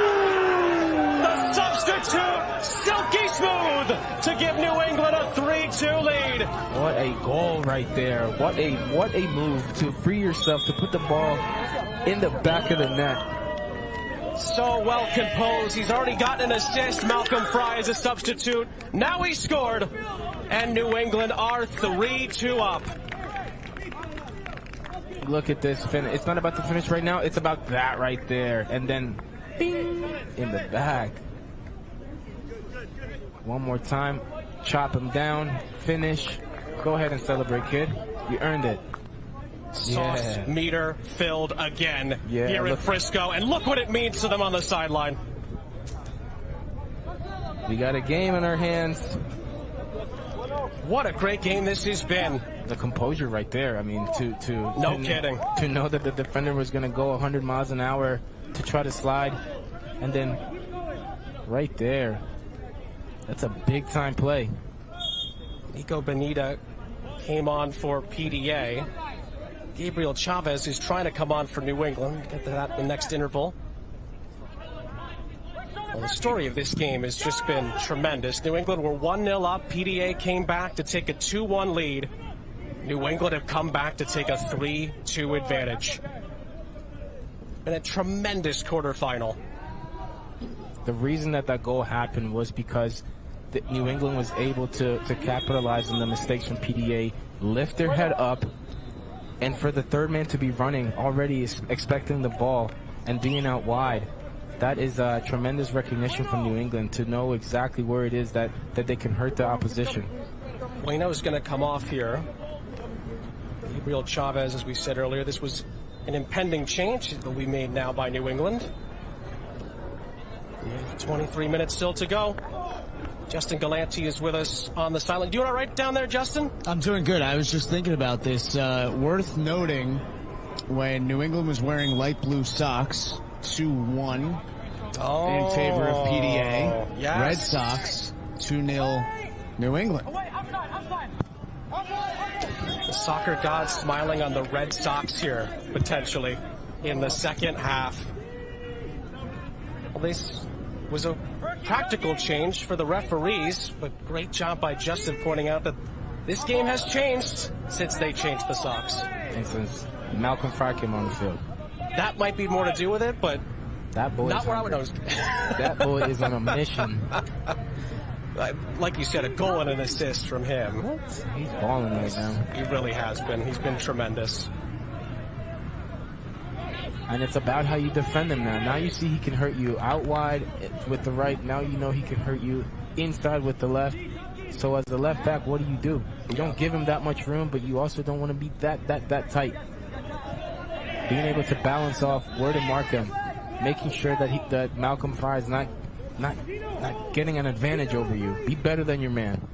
The substitute, silky smooth, to give New England a 3-2 lead. What a goal right there. What a move to free yourself, to put the ball in the back of the net. So well composed. He's already gotten an assist. Malcolm Fry is a substitute. Now he scored. And New England are 3-2 up. Look at this finish. It's not about the finish right now. It's about that right there. And then ding, in the back. One more time. Chop him down. Finish. Go ahead and celebrate, kid. You earned it. Sauce meter filled again here in Frisco, and look what it means to them on the sideline. We got a game in our hands. What a great game this has been. The composure right there. I mean, no kidding. To know that the defender was going to go 100 miles an hour to try to slide, and then right there, that's a big time play. Nico Benita came on for PDA. Gabriel Chavez is trying to come on for New England. Get to that in the next interval. Well, the story of this game has just been tremendous. New England were 1-0 up. PDA came back to take a 2-1 lead. New England have come back to take a 3-2 advantage. And a tremendous quarterfinal. The reason that goal happened was because New England was able to capitalize on the mistakes from PDA, lift their head up, and for the third man to be running, already expecting the ball and being out wide. That is tremendous recognition from New England to know exactly where it is that they can hurt the opposition. Bueno is going to come off here. Gabriel Chavez, as we said earlier, this was an impending change that will be made now by New England. We have 23 minutes still to go. Justin Galanti is with us on the sideline. Doing all right down there, Justin? I'm doing good. I was just thinking about this. Worth noting, when New England was wearing light blue socks, 2-1 in favor of PDA. Yes. Red Sox, 2-0 New England. The soccer god smiling on the Red Sox here, potentially, in the second half. Well, this was a practical change for the referees, but great job by Justin pointing out that this game has changed since they changed the socks. And since Malcolm Fry came on the field. That might be more to do with it, but that boy not where I would know. That boy is on a mission. Like you said, a goal and an assist from him. What? He's balling right now. He really has been. He's been tremendous. And it's about how you defend him now. Now you see he can hurt you out wide with the right. Now you know he can hurt you inside with the left. So as a left back, what do? You don't give him that much room, but you also don't want to be that tight. Being able to balance off where to mark him, making sure that Malcolm Fry is not getting an advantage over you. Be better than your man.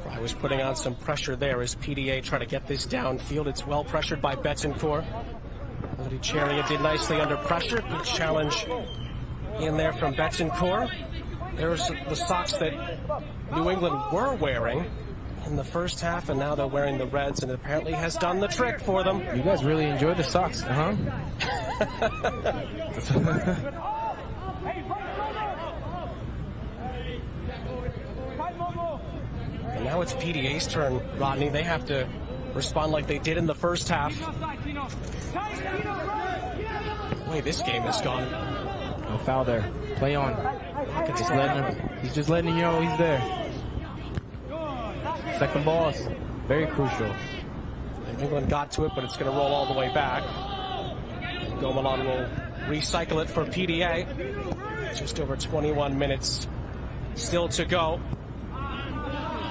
I was putting on some pressure there as PDA try to get this downfield. It's well pressured by Betancourt. Cheria did nicely under pressure. Good challenge in there from Betancourt. There's the socks that New England were wearing in the first half, and now they're wearing the Reds, and it apparently has done the trick for them. You guys really enjoy the socks, huh? And now it's PDA's turn, Rodney. They have to respond like they did in the first half. Boy, this game is gone. No foul there. Play on. He's just letting you know he's there. Second ball is very crucial. England got to it, but it's going to roll all the way back. Gomalan will recycle it for PDA. Just over 21 minutes still to go.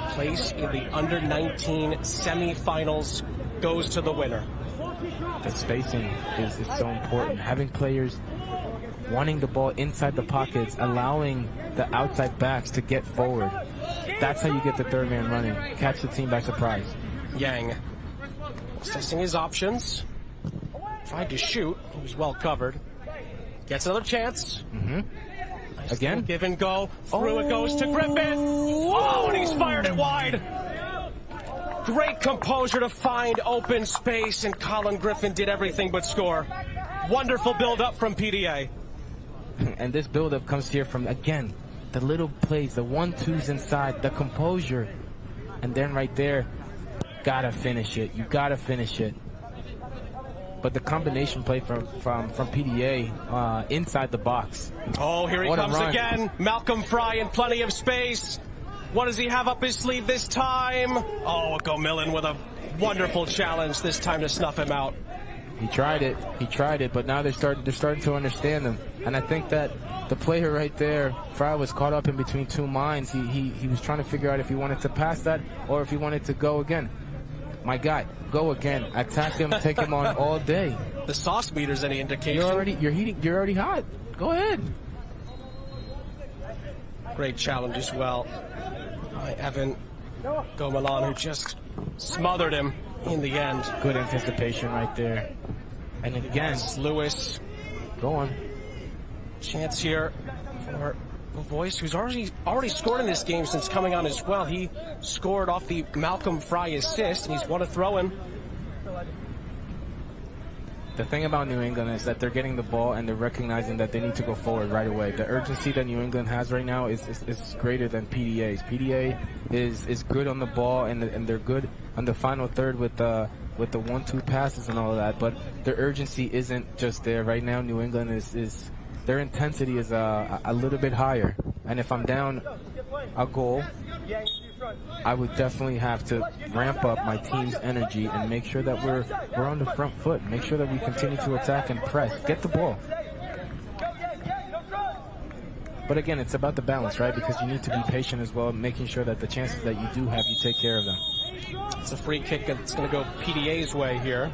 Place in the under-19 semifinals goes to the winner. The spacing is so important. Having players wanting the ball inside the pockets, allowing the outside backs to get forward. That's how you get the third man running. Catch the team by surprise. Yang assessing his options. Tried to shoot. He was well covered. Gets another chance. Nice Again? Give and go. Through it goes to Griffith. Oh, and he's fired it wide. Great composure to find open space, and Colin Griffin did everything but score. Wonderful build-up from PDA. And this build-up comes here from, again, the little plays, the 1-2s inside, the composure. And then right there, gotta finish it. You gotta finish it. But the combination play from PDA inside the box. Oh, here he comes again. Malcolm Fry in plenty of space. What does he have up his sleeve this time? Oh, Gomillan with a wonderful challenge this time to snuff him out. He tried it, but now they're starting to understand him. And I think that the player right there, Fry, was caught up in between two minds. He was trying to figure out if he wanted to pass that or if he wanted to go again. My guy, go again. Attack him, take him on all day. The sauce meter's any indication. You're already hot. Go ahead. Great challenge as well by Evan Gomalan, who just smothered him in the end. Good anticipation right there. And then again, Lewis. Go on. Chance here for Voice, who's already scored in this game since coming on as well. He scored off the Malcolm Fry assist, and he's won a throw-in. The thing about New England is that they're getting the ball and they're recognizing that they need to go forward right away. The urgency that New England has right now is greater than PDA's. PDA is good on the ball and they're good on the final third with the 1-2 passes and all of that, but their urgency isn't just there. Right now, New England is their intensity is a little bit higher. And if I'm down a goal, I would definitely have to ramp up my team's energy and make sure that we're on the front foot. Make sure that we continue to attack and press. Get the ball. But again, it's about the balance, right? Because you need to be patient as well, making sure that the chances that you do have, you take care of them. It's a free kick that's going to go PDA's way here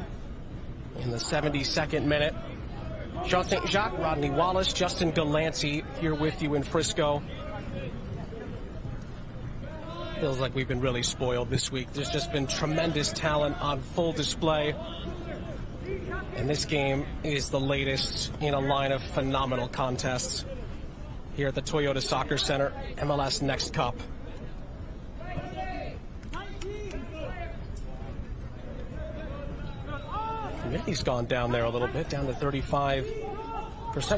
in the 72nd minute. Jean St. Jacques, Rodney Wallace, Justin Galanti here with you in Frisco. Feels like we've been really spoiled this week. There's just been tremendous talent on full display. And this game is the latest in a line of phenomenal contests here at the Toyota Soccer Center, MLS NEXT Cup. Humidity's gone down there a little bit, down to 35%.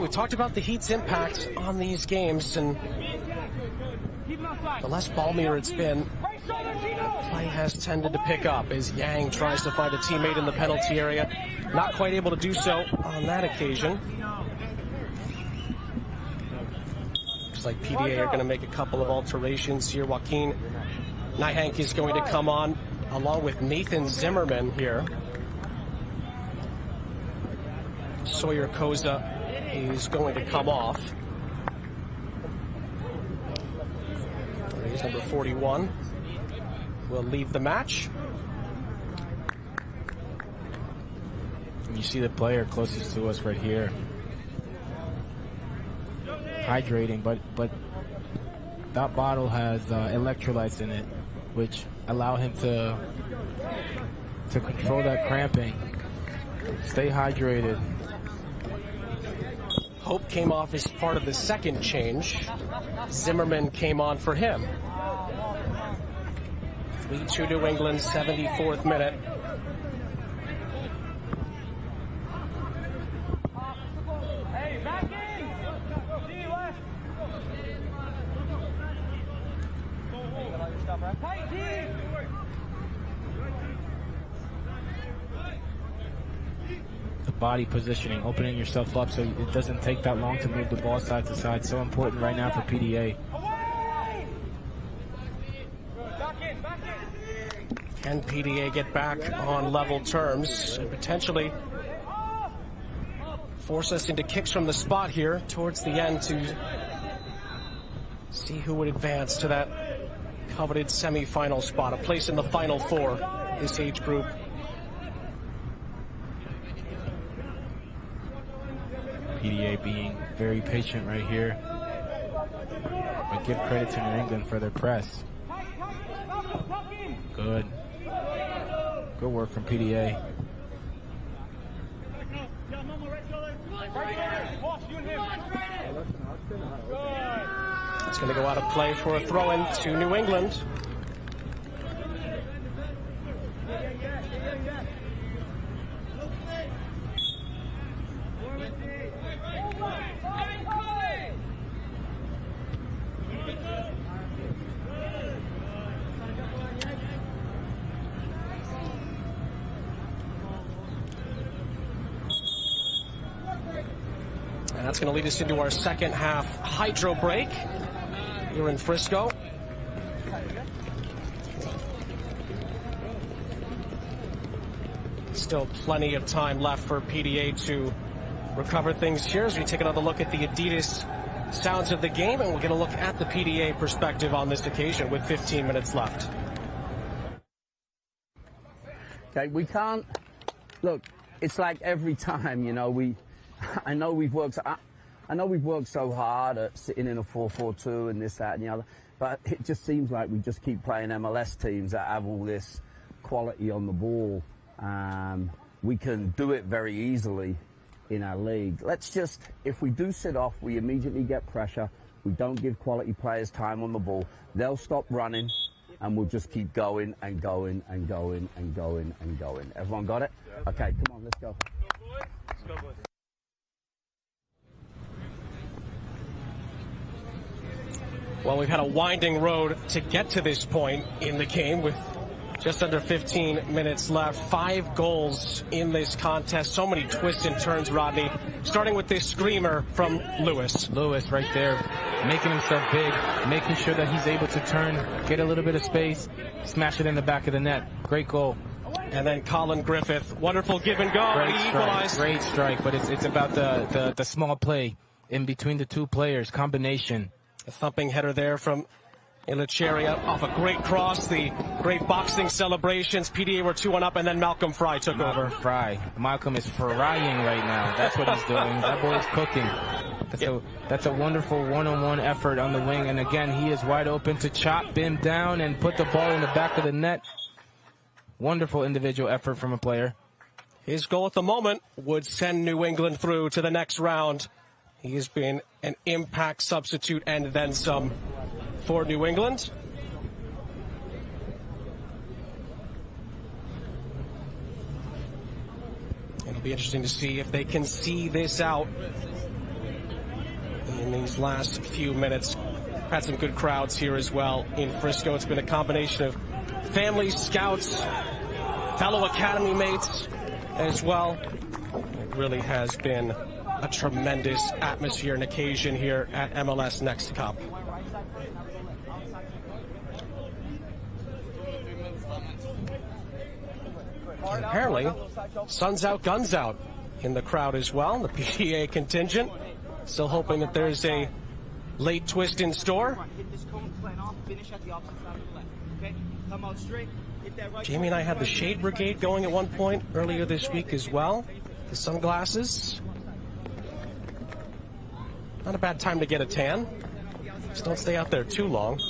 We talked about the heat's impact on these games, and the less balmier it's been, play has tended to pick up as Yang tries to find a teammate in the penalty area. Not quite able to do so on that occasion. Looks like PDA are going to make a couple of alterations here. Joaquin Nyhank is going to come on along with Nathan Zimmerman here. Sawyer Koza is going to come off. He's number 41. Will leave the match. You see the player closest to us right here, hydrating, but that bottle has electrolytes in it, which allow him to control that cramping, stay hydrated. Hope came off as part of the second change. Zimmerman came on for him. 3-2 New England, 74th minute. Hey, back in! See you left! Tight team! The body positioning, opening yourself up so it doesn't take that long to move the ball side to side. So important right now for PDA. Can PDA get back on level terms and potentially force us into kicks from the spot here towards the end to see who would advance to that coveted semifinal spot, a place in the Final Four, this age group. PDA being very patient right here, but give credit to New England for their press. Good work from PDA. It's going to go out of play for a throw-in to New England. And that's going to lead us into our second half hydro break here in Frisco. Still plenty of time left for PDA to recover things here as we take another look at the Adidas sounds of the game, and we'll get a look at the PDA perspective on this occasion with 15 minutes left. Okay, we can't look. It's like every time, you know, I know we've worked so hard at sitting in a 4-4-2 and this, that, and the other, but it just seems like we just keep playing MLS teams that have all this quality on the ball. We can do it very easily in our league. Let's just, if we do sit off, we immediately get pressure. We don't give quality players time on the ball. They'll stop running, and we'll just keep going and going and going and going and going. Everyone got it? Okay, come on, let's go. Let's go, boys. Well, we've had a winding road to get to this point in the game with just under 15 minutes left. 5 goals in this contest. So many twists and turns, Rodney. Starting with this screamer from Lewis. Lewis right there, making himself big, making sure that he's able to turn, get a little bit of space, smash it in the back of the net. Great goal. And then Colin Griffith. Wonderful give and go. Great strike, but it's about the small play in between the two players, combination. A thumping header there from in Lecheria off a great cross, the great boxing celebrations. PDA were 2-1 up, and then Malcolm Fry took over. Malcolm is frying right now. That's what he's doing. That boy is cooking. That's a wonderful one-on-one effort on the wing, and again, he is wide open to chop him down and put the ball in the back of the net. Wonderful individual effort from a player. His goal at the moment would send New England through to the next round. He has been an impact substitute and then some for New England. It'll be interesting to see if they can see this out in these last few minutes. Had some good crowds here as well in Frisco. It's been a combination of families, scouts, fellow academy mates as well. It really has been a tremendous atmosphere and occasion here at MLS Next Cup. And apparently, sun's out, guns out in the crowd as well. The PDA contingent still hoping that there's a late twist in store. Jamie and I had the Shade Brigade going at one point earlier this week as well. The sunglasses. Not a bad time to get a tan. Just don't stay out there too long.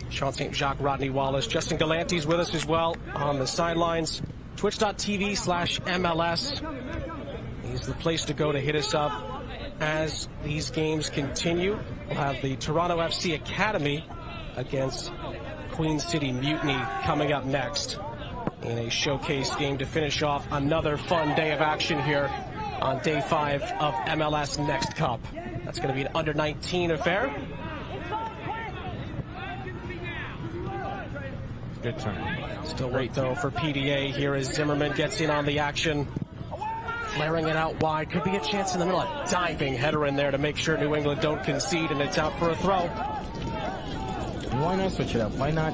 Sean St. Jacques, Rodney Wallace, Justin Galante's with us as well on the sidelines. Twitch.tv/MLS is the place to go to hit us up as these games continue. We'll have the Toronto FC Academy against Queen City Mutiny coming up next in a showcase game to finish off another fun day of action here on day 5 of MLS Next Cup. That's going to be an under-19 affair. Good turn. Still wait though for PDA here as Zimmerman gets in on the action. Flaring it out wide. Could be a chance in the middle. A diving header in there to make sure New England don't concede, and it's out for a throw. Why not switch it up? Why not?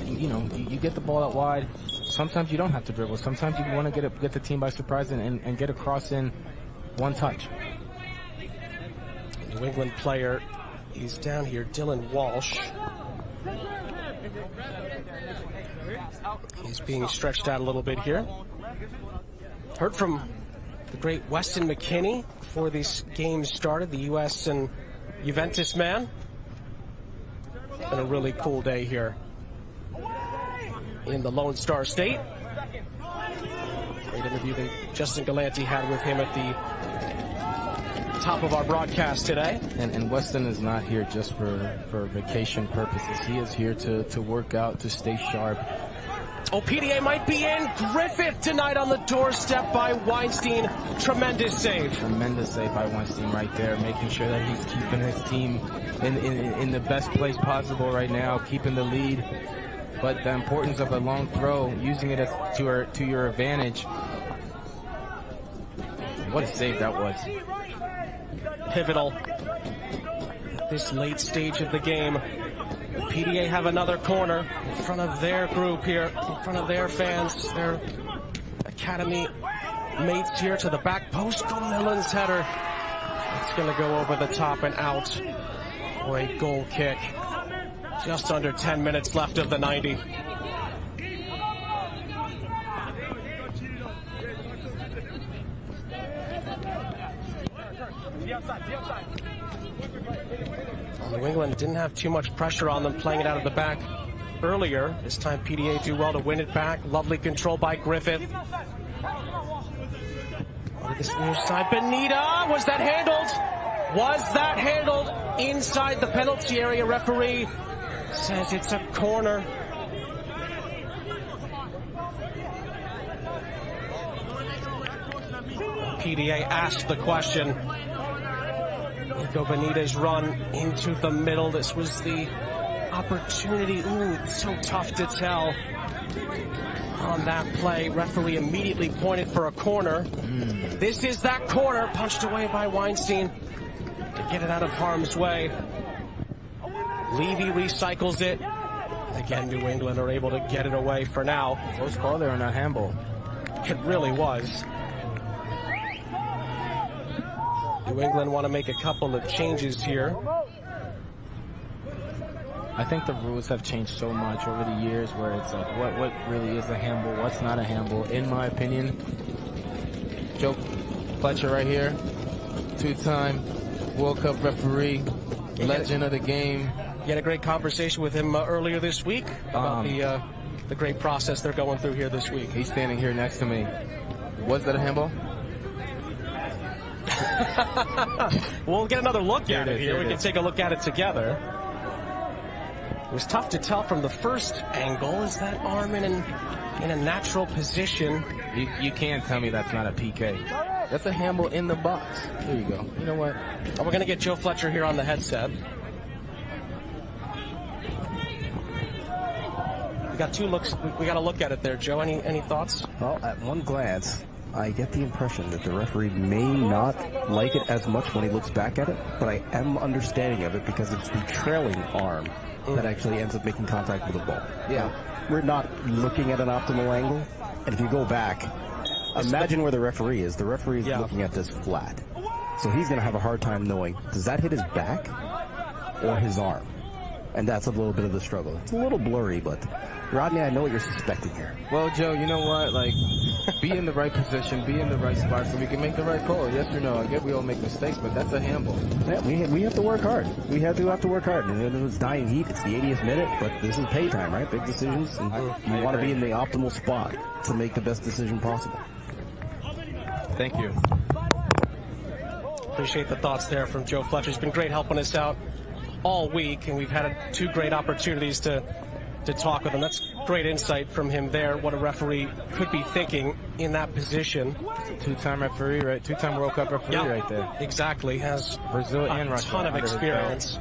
You know, you get the ball out wide. Sometimes you don't have to dribble. Sometimes you want to get the team by surprise and get a cross in one touch. New England player is down here, Dylan Walsh. He's being stretched out a little bit here. Heard from the great Weston McKinney before this game started, the U.S. and Juventus man. Been a really cool day here in the Lone Star State. Great interview that Justin Galante had with him at the top of our broadcast today. And Weston is not here just for vacation purposes. He is here to work out, to stay sharp. Oh, PDA might be in. Griffith tonight on the doorstep by Weinstein. Tremendous save. Tremendous save by Weinstein right there, making sure that he's keeping his team in the best place possible right now, keeping the lead. But the importance of a long throw, using it to your advantage. What a save that was. Pivotal at this late stage of the game. PDA have another corner in front of their group here, in front of their fans, their academy mates here to the back post. Millen's header. It's going to go over the top and out for a goal kick. Just under 10 minutes left of the 90. New England didn't have too much pressure on them playing it out of the back earlier. This time PDA do well to win it back. Lovely control by Griffith. This near side, Benita, was that handled? Was that handled inside the penalty area? Referee says it's a corner. PDA asked the question. Nico Benita's run into the middle. This was the opportunity. Ooh, so tough to tell on that play. Referee immediately pointed for a corner. This is that corner, punched away by Weinstein to get it out of harm's way. Levy recycles it. Again, New England are able to get it away for now. Close call there on that handball. It really was. New England want to make a couple of changes here. I think the rules have changed so much over the years where it's like what really is a handball, what's not a handball. In my opinion, Joe Fletcher right here, two-time World Cup referee, legend of the game. You had a great conversation with him earlier this week about the great process they're going through here this week. He's standing here next to me. Was that a handball? We'll get another look at it here. We can take a look at it together. It was tough to tell from the first angle. Is that arm in a natural position? You can't tell me that's not a PK. That's a handball in the box. There you go. You know what? Oh, we're going to get Joe Fletcher here on the headset. We got two looks. We got to look at it there, Joe. Any thoughts? Well, at one glance, I get the impression that the referee may not like it as much when he looks back at it, but I am understanding of it because it's the trailing arm that actually ends up making contact with the ball. Yeah, we're not looking at an optimal angle, and if you go back, imagine where the referee is. The referee is looking at this flat, so he's going to have a hard time knowing, does that hit his back or his arm? And that's a little bit of the struggle. It's a little blurry, but Rodney, I know what you're suspecting here. Well, Joe, you know what? Like, be in the right position, be in the right spot so we can make the right call. Yes or no? I get we all make mistakes, but that's a handball. Yeah, we have to work hard. We have to work hard. And it's dying heat. It's the 80th minute, but this is pay time, right? Big decisions. And you want to be in the optimal spot to make the best decision possible. Thank you. Appreciate the thoughts there from Joe Fletcher. He's been great helping us out all week, and we've had two great opportunities to talk with him. That's great insight from him there, what a referee could be thinking in that position. Two-time referee, right? Two-time World Cup referee right there. Exactly. Has Brazil and a Russia ton of experience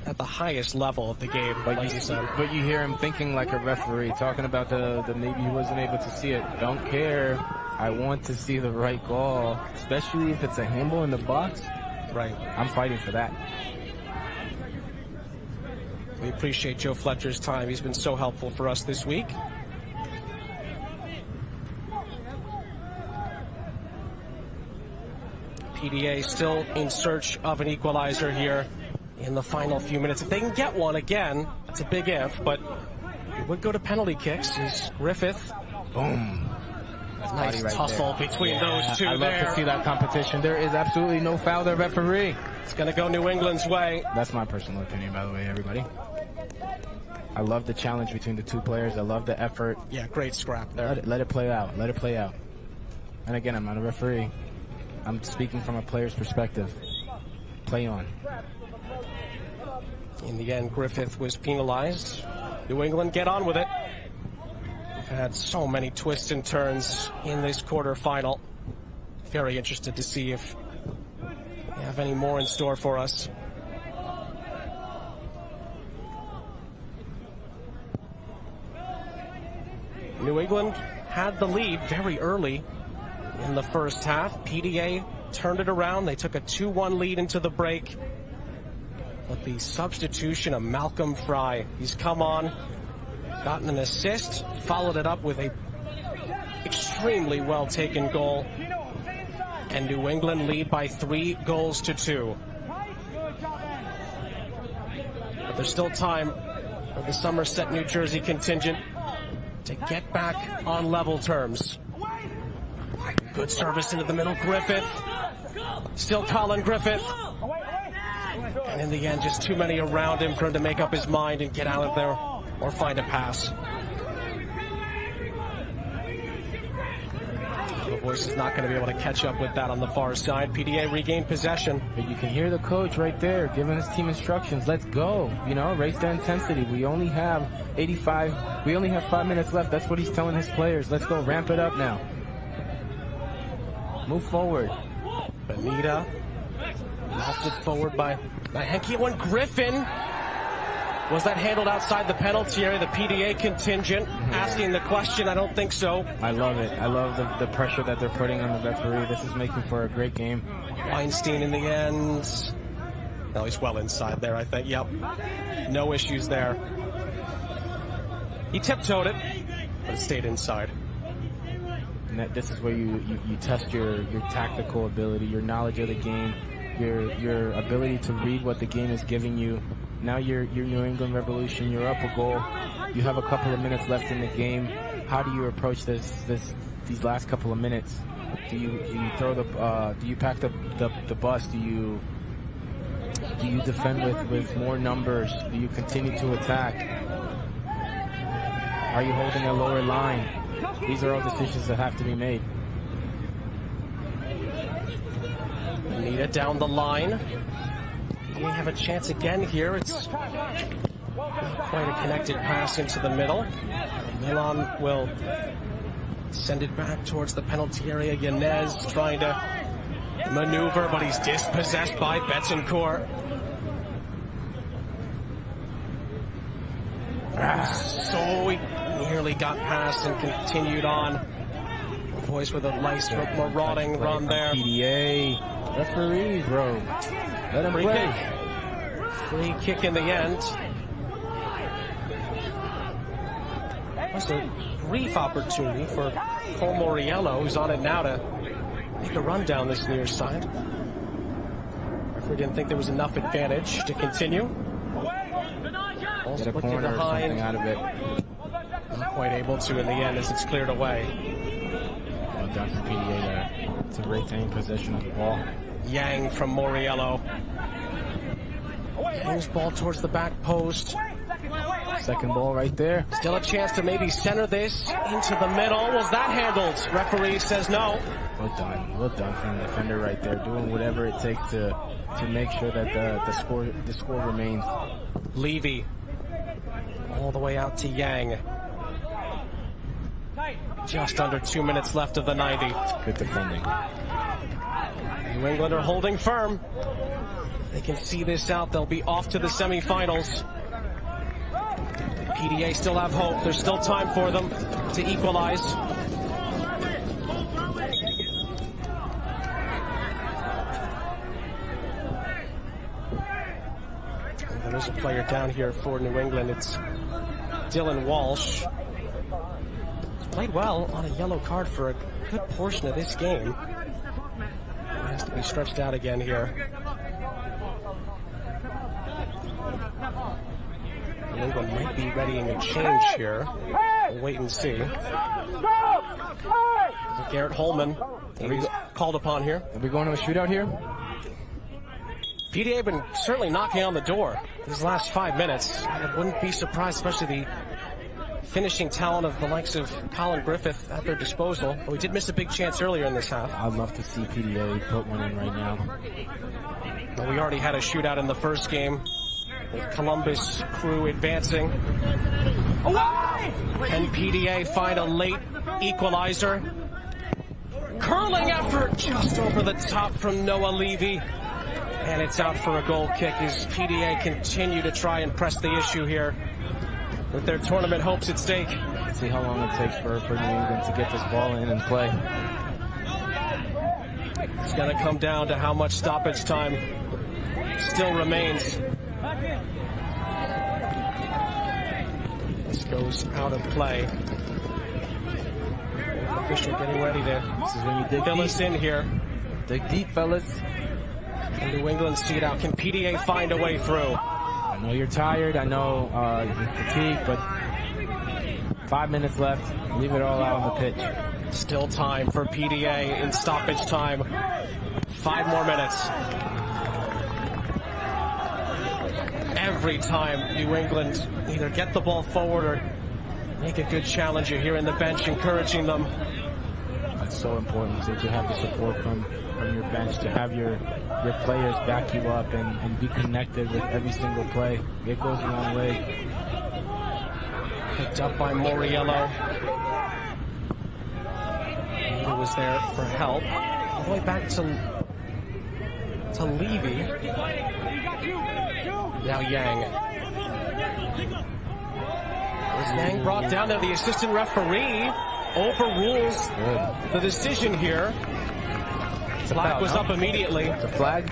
at the highest level of the game, like you said. But you hear him thinking like a referee, talking about the maybe he wasn't able to see it. Don't care. I want to see the right goal, especially if it's a handball in the box. Right. I'm fighting for that. We appreciate Joe Fletcher's time. He's been so helpful for us this week. PDA still in search of an equalizer here in the final few minutes. If they can get one again, it's a big if, but it would go to penalty kicks. Is Griffith. Boom. Nice right tussle there. between those two. I love to see that competition. There is absolutely no foul there, referee. It's going to go New England's way. That's my personal opinion, by the way, everybody. I love the challenge between the two players. I love the effort. Yeah, great scrap there. Let it play out. Let it play out. And again, I'm not a referee. I'm speaking from a player's perspective. Play on. In the end, Griffith was penalized. New England get on with it. We've had so many twists and turns in this quarterfinal. Very interested to see if we have any more in store for us. New England had the lead very early in the first half. PDA turned it around. They took a 2-1 lead into the break. But the substitution of Malcolm Fry, he's come on, gotten an assist, followed it up with a extremely well-taken goal. And New England lead by 3-2. But there's still time for the Somerset, New Jersey contingent to get back on level terms. Good service into the middle, Griffith. Still Colin Griffith. And in the end, just too many around him for him to make up his mind and get out of there or find a pass. The voice is not going to be able to catch up with that on the far side. PDA regained possession. But you can hear the coach right there giving his team instructions. Let's go. You know, raise the intensity. We only have 85. We only have 5 minutes left. That's what he's telling his players. Let's go. Ramp it up now. Move forward. Benita lofted forward by Henke. One Griffin. Was that handled outside the penalty area? The PDA contingent asking the question. I don't think so. I love it. I love the pressure that they're putting on the referee. This is making for a great game. Weinstein in the end. No, he's well inside there, I think. Yep. No issues there. He tiptoed it, but it stayed inside. And this is where you test your tactical ability, your knowledge of the game. your ability to read what the game is giving you. Now you're New England Revolution. You're up a goal. You have a couple of minutes left in the game. How do you approach these last couple of minutes? Do you throw do you pack the bus? Do you defend with more numbers? Do you continue to attack? Are you holding a lower line? These are all decisions that have to be made. Anita down the line. You have a chance again here. It's not quite a connected pass into the middle. Milan will send it back towards the penalty area. Yanez trying to maneuver, but he's dispossessed by Betancourt. So he nearly got past and continued on. Boys with a nice marauding run there. PDA. Referee, bro. Let him play. Free kick in the end. That's a brief opportunity for Cole Moriello, who's on it now to make a run down this near side. Referee didn't think there was enough advantage to continue. Get a corner or something out of it. Not quite able to in the end as it's cleared away. Well done for PDA there. To retain possession of the ball. Yang from Moriello. Yang's ball towards the back post. Second ball right there. Still a chance to maybe center this into the middle. Was that handled? Referee says no. Well done from the defender right there, doing whatever it takes to make sure that the score remains. Levy all the way out to Yang. Just under 2 minutes left of the 90. Good defending. New England are holding firm. They can see this out. They'll be off to the semifinals. PDA still have hope. There's still time for them to equalize. And there's a player down here for New England. It's Dylan Walsh. He's played well on a yellow card for a good portion of this game. Has to be stretched out again here. New England might be readying a change here. We'll wait and see. Garrett Holman, he's called upon here. Are we going to a shootout here? PDA been certainly knocking on the door these last 5 minutes. I wouldn't be surprised, especially the finishing talent of the likes of Colin Griffith at their disposal. But we did miss a big chance earlier in this half. I'd love to see PDA put one in right now. Well, we already had a shootout in the first game with Columbus Crew advancing. Can PDA find a late equalizer? Curling effort just over the top from Noah Levy. And it's out for a goal kick as PDA continue to try and press the issue here with their tournament hopes at stake. See how long it takes for New England to get this ball in and play. It's going to come down to how much stoppage time still remains. This goes out of play. Official getting ready to This is when you dig fill deep. us in here. Dig deep, fellas. Can New England see it out? Can PDA find a way through? I know you're tired. I know you're fatigued, but 5 minutes left. Leave it all out on the pitch. Still time for PDA in stoppage time. 5 more minutes. Every time New England either get the ball forward or make a good challenge, you're hearing the bench encouraging them. It's so important to have the support from your bench, to have your players back you up and be connected with every single play. It goes a long way. Picked up by Moriello. He was there for help. All the way back to Levy. Now Yang. Was Yang brought down there? The assistant referee overrules the decision here. Flag was up immediately. It's a flag?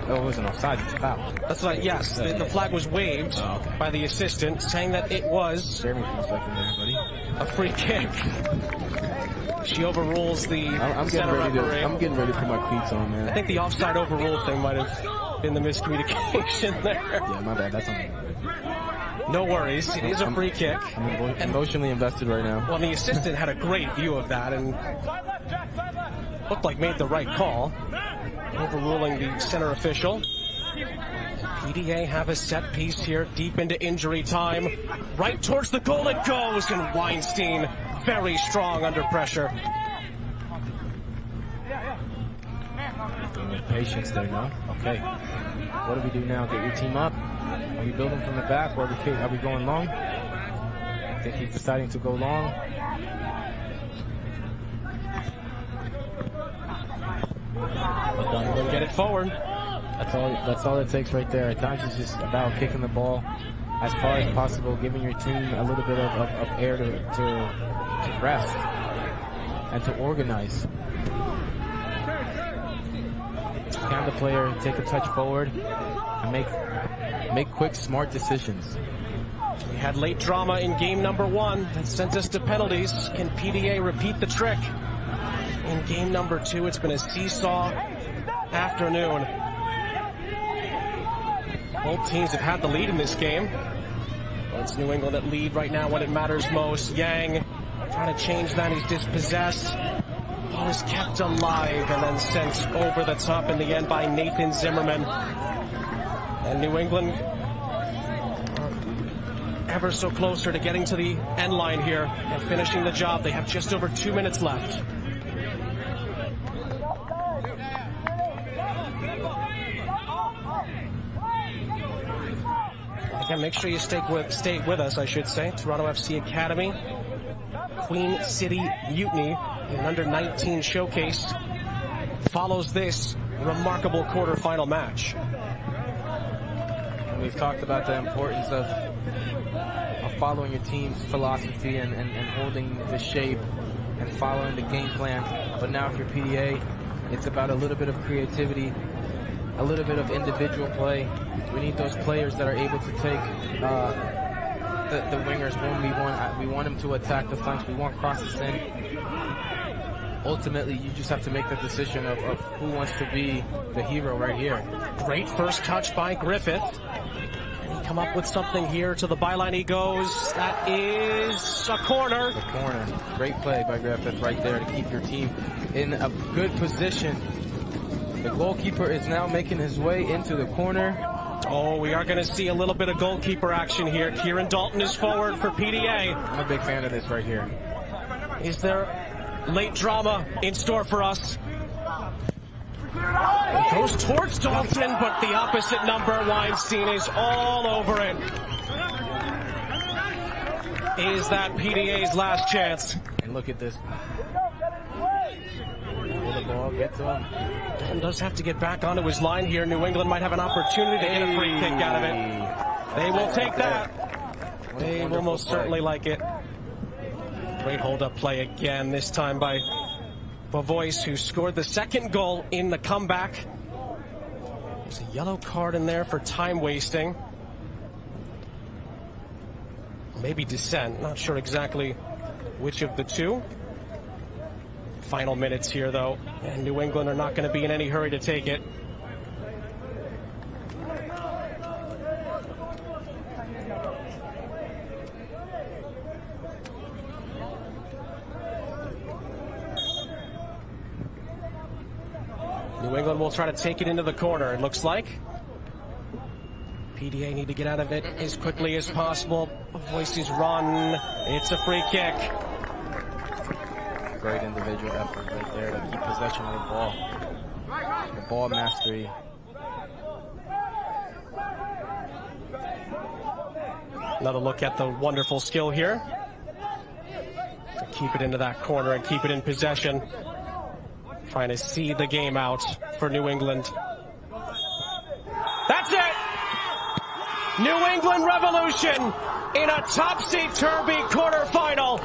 Oh, it wasn't offside, it's a foul. That's right, yes. The flag was waved by the assistant, saying that it was Jeremy for a second there, buddy. a free kick. She overrules the center referee. I'm getting ready to put my cleats on, man. I think the offside overrule thing might have been the miscommunication there. Yeah, my bad. That's on me. No worries. It is a free kick. I'm emotionally invested right now. Well, the assistant had a great view of that and looked like made the right call, overruling the center official. PDA have a set piece here, deep into injury time. Right towards the goal it goes, and Weinstein very strong under pressure. Patience there, no? Okay. What do we do now? Get your team up? Are we building from the back, or are we going long? I think he's deciding to go long. We'll get it forward. That's all it takes right there. At times it's just about kicking the ball as far as possible, giving your team a little bit of air to rest and to organize. Can the player take a touch forward and make quick, smart decisions? We had late drama in game number 1 that sent us to penalties. Can PDA repeat the trick? In game number 2, it's been a seesaw afternoon. Both teams have had the lead in this game. Well, it's New England at lead right now when it matters most. Yang trying to change that. He's dispossessed. He was kept alive and then sent over the top in the end by Nathan Zimmerman. And New England ever so closer to getting to the end line here and finishing the job. They have just over 2 minutes left. Again, make sure you stay with us, I should say. Toronto FC Academy, Queen City Mutiny, an under-19 showcase follows this remarkable quarterfinal match. We've talked about the importance of following your team's philosophy and holding the shape and following the game plan. But now if you're PDA, it's about a little bit of creativity, a little bit of individual play. We need those players that are able to take the wingers when we want them to attack the flanks. We want crosses in. Ultimately, you just have to make the decision of who wants to be the hero right here. Great first touch by Griffith. And he come up with something here. To the byline he goes. That is a corner. The corner. Great play by Griffith right there to keep your team in a good position. The goalkeeper is now making his way into the corner. Oh, we are going to see a little bit of goalkeeper action here. Kieran Dalton is forward for PDA. I'm a big fan of this right here. Is there late drama in store for us? It goes towards Dalton, but the opposite number, Weinstein, is all over it. Is that PDA's last chance? And look at this. Will the ball get to him? Dalton does have to get back onto his line here. New England might have an opportunity to get a free kick out of it. They will take that. They will most certainly like it. Great hold-up play again, this time by Bavois, who scored the second goal in the comeback. There's a yellow card in there for time wasting. Maybe dissent, not sure exactly which of the two. Final minutes here, though, and New England are not going to be in any hurry to take it. New England will try to take it into the corner, it looks like. PDA need to get out of it as quickly as possible. Voices run. It's a free kick. Great individual effort right there to keep possession of the ball. The ball mastery. Another look at the wonderful skill here. To keep it into that corner and keep it in possession. Trying to see the game out for New England. That's it! New England Revolution in a topsy-turvy quarterfinal.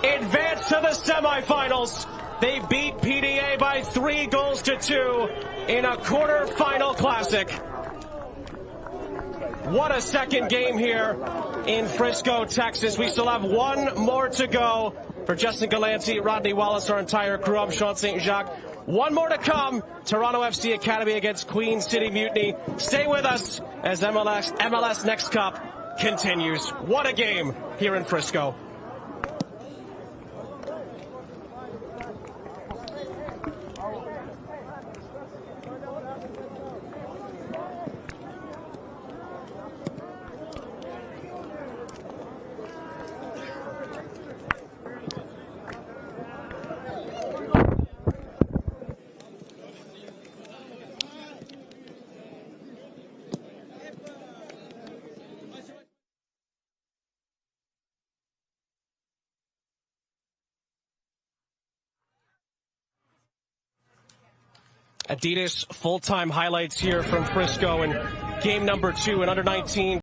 Advance to the semifinals. They beat PDA by 3-2 in a quarterfinal classic. What a second game here in Frisco, Texas. We still have one more to go For Justin Galanti, Rodney Wallace, our entire crew, I'm Sean St. Jacques. One more to come. Toronto FC Academy against Queen City Mutiny. Stay with us as MLS Next Cup continues. What a game here in Frisco. Adidas full-time highlights here from Frisco and game number 2 in under 19.